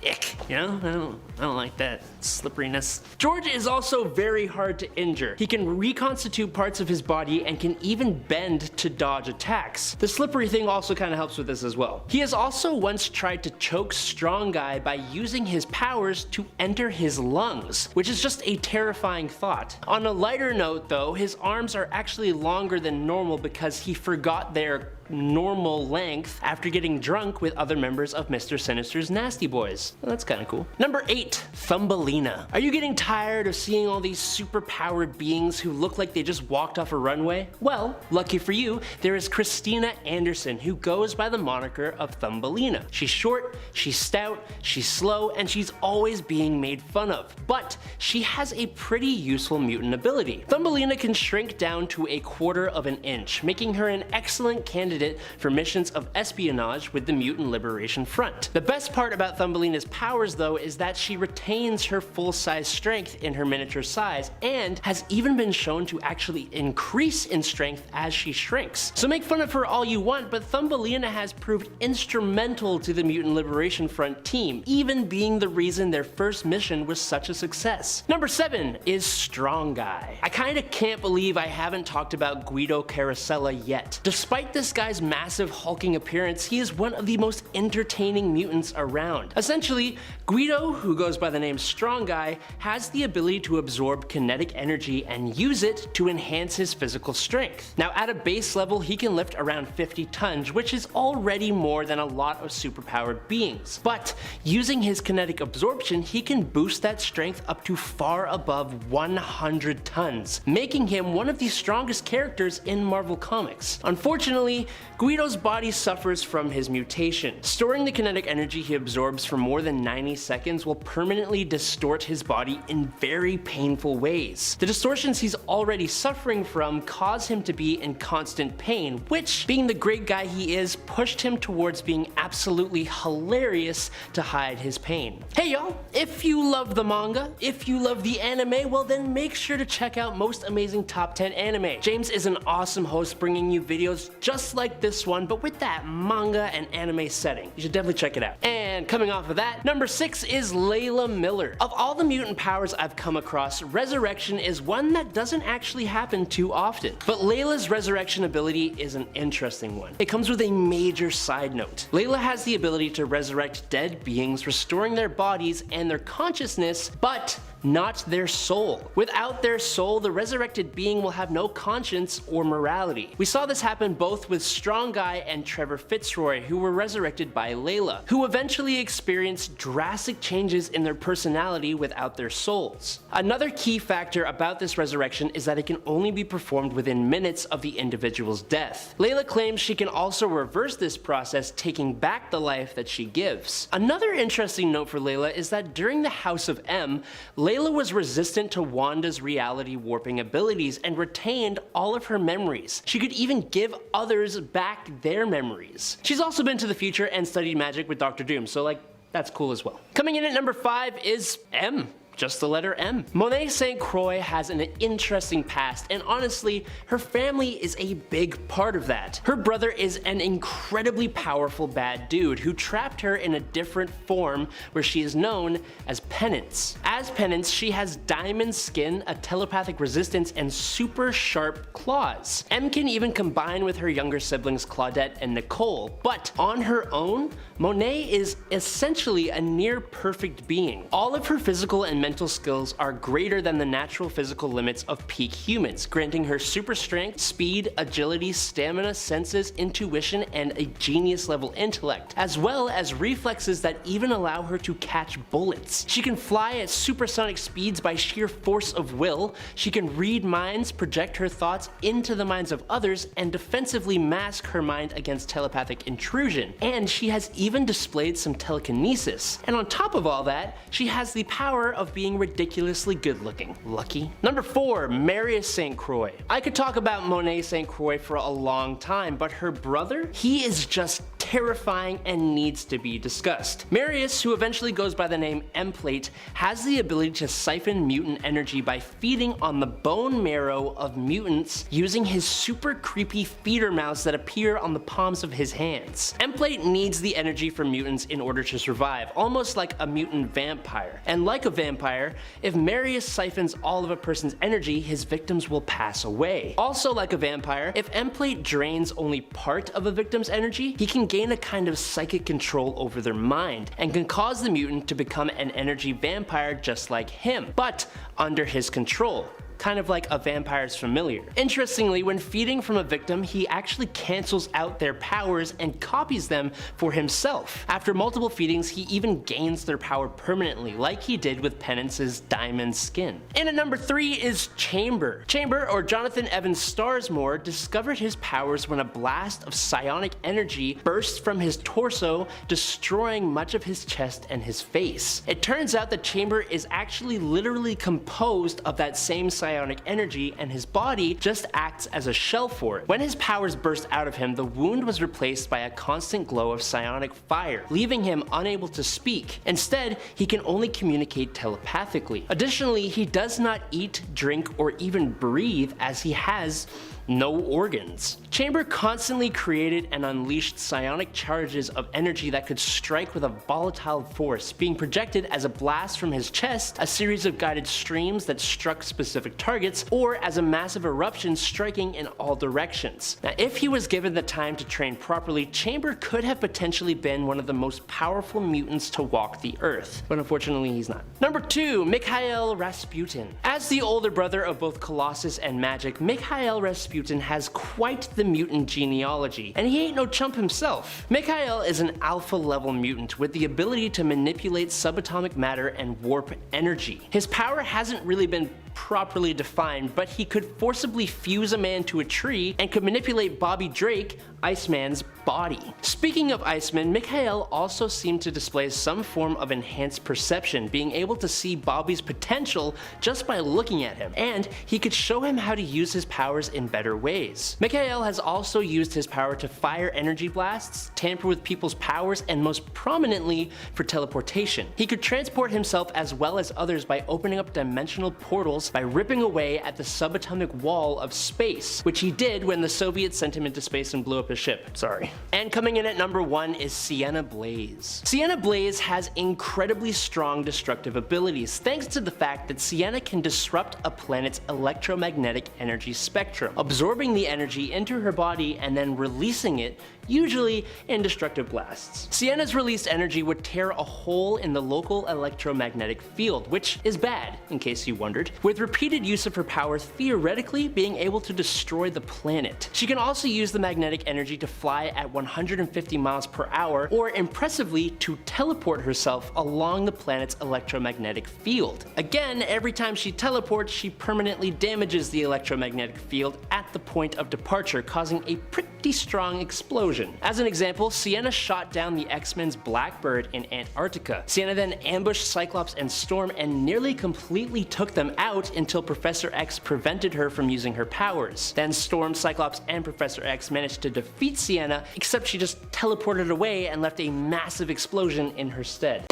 ick, you know? I don't like that slipperiness. George is also very hard to injure. He can reconstitute parts of his body and can even bend to dodge attacks. The slippery thing also kind of helps with this as well. He has also once tried to choke Strong Guy by using his powers to enter his lungs, which is just a terrifying thought. On a lighter note though, his arms are actually longer than normal because he forgot their normal length after getting drunk with other members of Mr. Sinister's Nasty Boys. Well, that's kind of cool. Number 8, Thumbelina. Are you getting tired of seeing all these super-powered beings who look like they just walked off a runway? Well, lucky for you, there is Christina Anderson, who goes by the moniker of Thumbelina. She's short, she's stout, she's slow, and she's always being made fun of. But she has a pretty useful mutant ability. Thumbelina can shrink down to a 1/4 of an inch, making her an excellent candidate for missions of espionage with the Mutant Liberation Front. The best part about Thumbelina's powers though is that she retains her full-size strength in her miniature size and has even been shown to actually increase in strength as she shrinks. So make fun of her all you want, but Thumbelina has proved instrumental to the Mutant Liberation Front team, even being the reason their first mission was such a success. Number 7 is Strong Guy. I kinda can't believe I haven't talked about Guido Carosella yet. Despite this guy's massive hulking appearance, he is one of the most entertaining mutants around. Essentially, Guido, who goes by the name Strong Guy, has the ability to absorb kinetic energy and use it to enhance his physical strength. Now at a base level, he can lift around 50 tons, which is already more than a lot of superpowered beings. But using his kinetic absorption, he can boost that strength up to far above 100 tons, making him one of the strongest characters in Marvel Comics. Unfortunately, Guido's body suffers from his mutation. Storing the kinetic energy he absorbs for more than 90 seconds will permanently distort his body in very painful ways. The distortions he's already suffering from cause him to be in constant pain, which, being the great guy he is, pushed him towards being absolutely hilarious to hide his pain. Hey y'all, if you love the manga, if you love the anime, well then make sure to check out Most Amazing Top 10 Anime. James is an awesome host bringing you videos just like this one, but with that manga and anime setting. You should definitely check it out. And coming off of that, number 6 is Layla Miller. Of all the mutant powers I've come across, Resurrection is one that doesn't actually happen too often. But Layla's Resurrection ability is an interesting one. It comes with a major side note. Layla has the ability to resurrect dead beings, restoring their bodies and their consciousness, but not their soul. Without their soul, the resurrected being will have no conscience or morality. We saw this happen both with Strong Guy and Trevor Fitzroy, who were resurrected by Layla, who eventually experienced drastic changes in their personality without their souls. Another key factor about this resurrection is that it can only be performed within minutes of the individual's death. Layla claims she can also reverse this process, taking back the life that she gives. Another interesting note for Layla is that during the House of M, Layla was resistant to Wanda's reality warping abilities and retained all of her memories. She could even give others back their memories. She's also been to the future and studied magic with Dr. Doom, so that's cool as well. Coming in at number 5 is M. Just the letter M. Monet St. Croix has an interesting past, and honestly, her family is a big part of that. Her brother is an incredibly powerful bad dude who trapped her in a different form where she is known as Penance. As Penance, she has diamond skin, a telepathic resistance, and super sharp claws. M can even combine with her younger siblings Claudette and Nicole, but on her own, Monet is essentially a near perfect being. All of her physical and mental skills are greater than the natural physical limits of peak humans, granting her super strength, speed, agility, stamina, senses, intuition, and a genius level intellect, as well as reflexes that even allow her to catch bullets. She can fly at supersonic speeds by sheer force of will, she can read minds, project her thoughts into the minds of others, and defensively mask her mind against telepathic intrusion, and she has even displayed some telekinesis. And on top of all that, she has the power of being ridiculously good looking. Lucky. Number 4, Marius St. Croix. I could talk about Monet St. Croix for a long time, but her brother, he is just terrifying and needs to be discussed. Marius, who eventually goes by the name M-Plate, has the ability to siphon mutant energy by feeding on the bone marrow of mutants using his super creepy feeder mouths that appear on the palms of his hands. M-Plate needs the energy from mutants in order to survive, almost like a mutant vampire. And like a vampire, if Marius siphons all of a person's energy, his victims will pass away. Also like a vampire, if M-Plate drains only part of a victim's energy, he can gain a kind of psychic control over their mind and can cause the mutant to become an energy vampire just like him, but under his control. Kind of like a vampire's familiar. Interestingly, when feeding from a victim, he actually cancels out their powers and copies them for himself. After multiple feedings, he even gains their power permanently, like he did with Penance's diamond skin. And at number 3 is Chamber. Chamber, or Jonathan Evans Starsmore, discovered his powers when a blast of psionic energy burst from his torso, destroying much of his chest and his face. It turns out that Chamber is actually literally composed of that same psionic energy, and his body just acts as a shell for it. When his powers burst out of him, the wound was replaced by a constant glow of psionic fire, leaving him unable to speak. Instead, he can only communicate telepathically. Additionally, he does not eat, drink, or even breathe, as he has no organs. Chamber constantly created and unleashed psionic charges of energy that could strike with a volatile force, being projected as a blast from his chest, a series of guided streams that struck specific targets, or as a massive eruption striking in all directions. Now, if he was given the time to train properly, Chamber could have potentially been one of the most powerful mutants to walk the earth, but unfortunately he's not. Number 2, Mikhail Rasputin. As the older brother of both Colossus and Magic, Mikhail Rasputin has quite the mutant genealogy, and he ain't no chump himself. Mikhail is an alpha level mutant with the ability to manipulate subatomic matter and warp energy. His power hasn't really been properly defined, but he could forcibly fuse a man to a tree and could manipulate Bobby Drake, Iceman's body. Speaking of Iceman, Mikhail also seemed to display some form of enhanced perception, being able to see Bobby's potential just by looking at him, and he could show him how to use his powers in better ways. Mikhail has also used his power to fire energy blasts, tamper with people's powers, and most prominently for teleportation. He could transport himself as well as others by opening up dimensional portals by ripping away at the subatomic wall of space, which he did when the Soviets sent him into space and blew up his ship. Sorry. And coming in at number 1 is Sienna Blaze. Sienna Blaze has incredibly strong destructive abilities, thanks to the fact that Sienna can disrupt a planet's electromagnetic energy spectrum, absorbing the energy into her body and then releasing it usually in destructive blasts. Sienna's released energy would tear a hole in the local electromagnetic field, which is bad, in case you wondered, with repeated use of her powers theoretically being able to destroy the planet. She can also use the magnetic energy to fly at 150 miles per hour, or impressively, to teleport herself along the planet's electromagnetic field. Again, every time she teleports, she permanently damages the electromagnetic field at the point of departure, causing a pretty strong explosion. As an example, Sienna shot down the X-Men's Blackbird in Antarctica. Sienna then ambushed Cyclops and Storm and nearly completely took them out until Professor X prevented her from using her powers. Then Storm, Cyclops, and Professor X managed to defeat Sienna, except she just teleported away and left a massive explosion in her stead.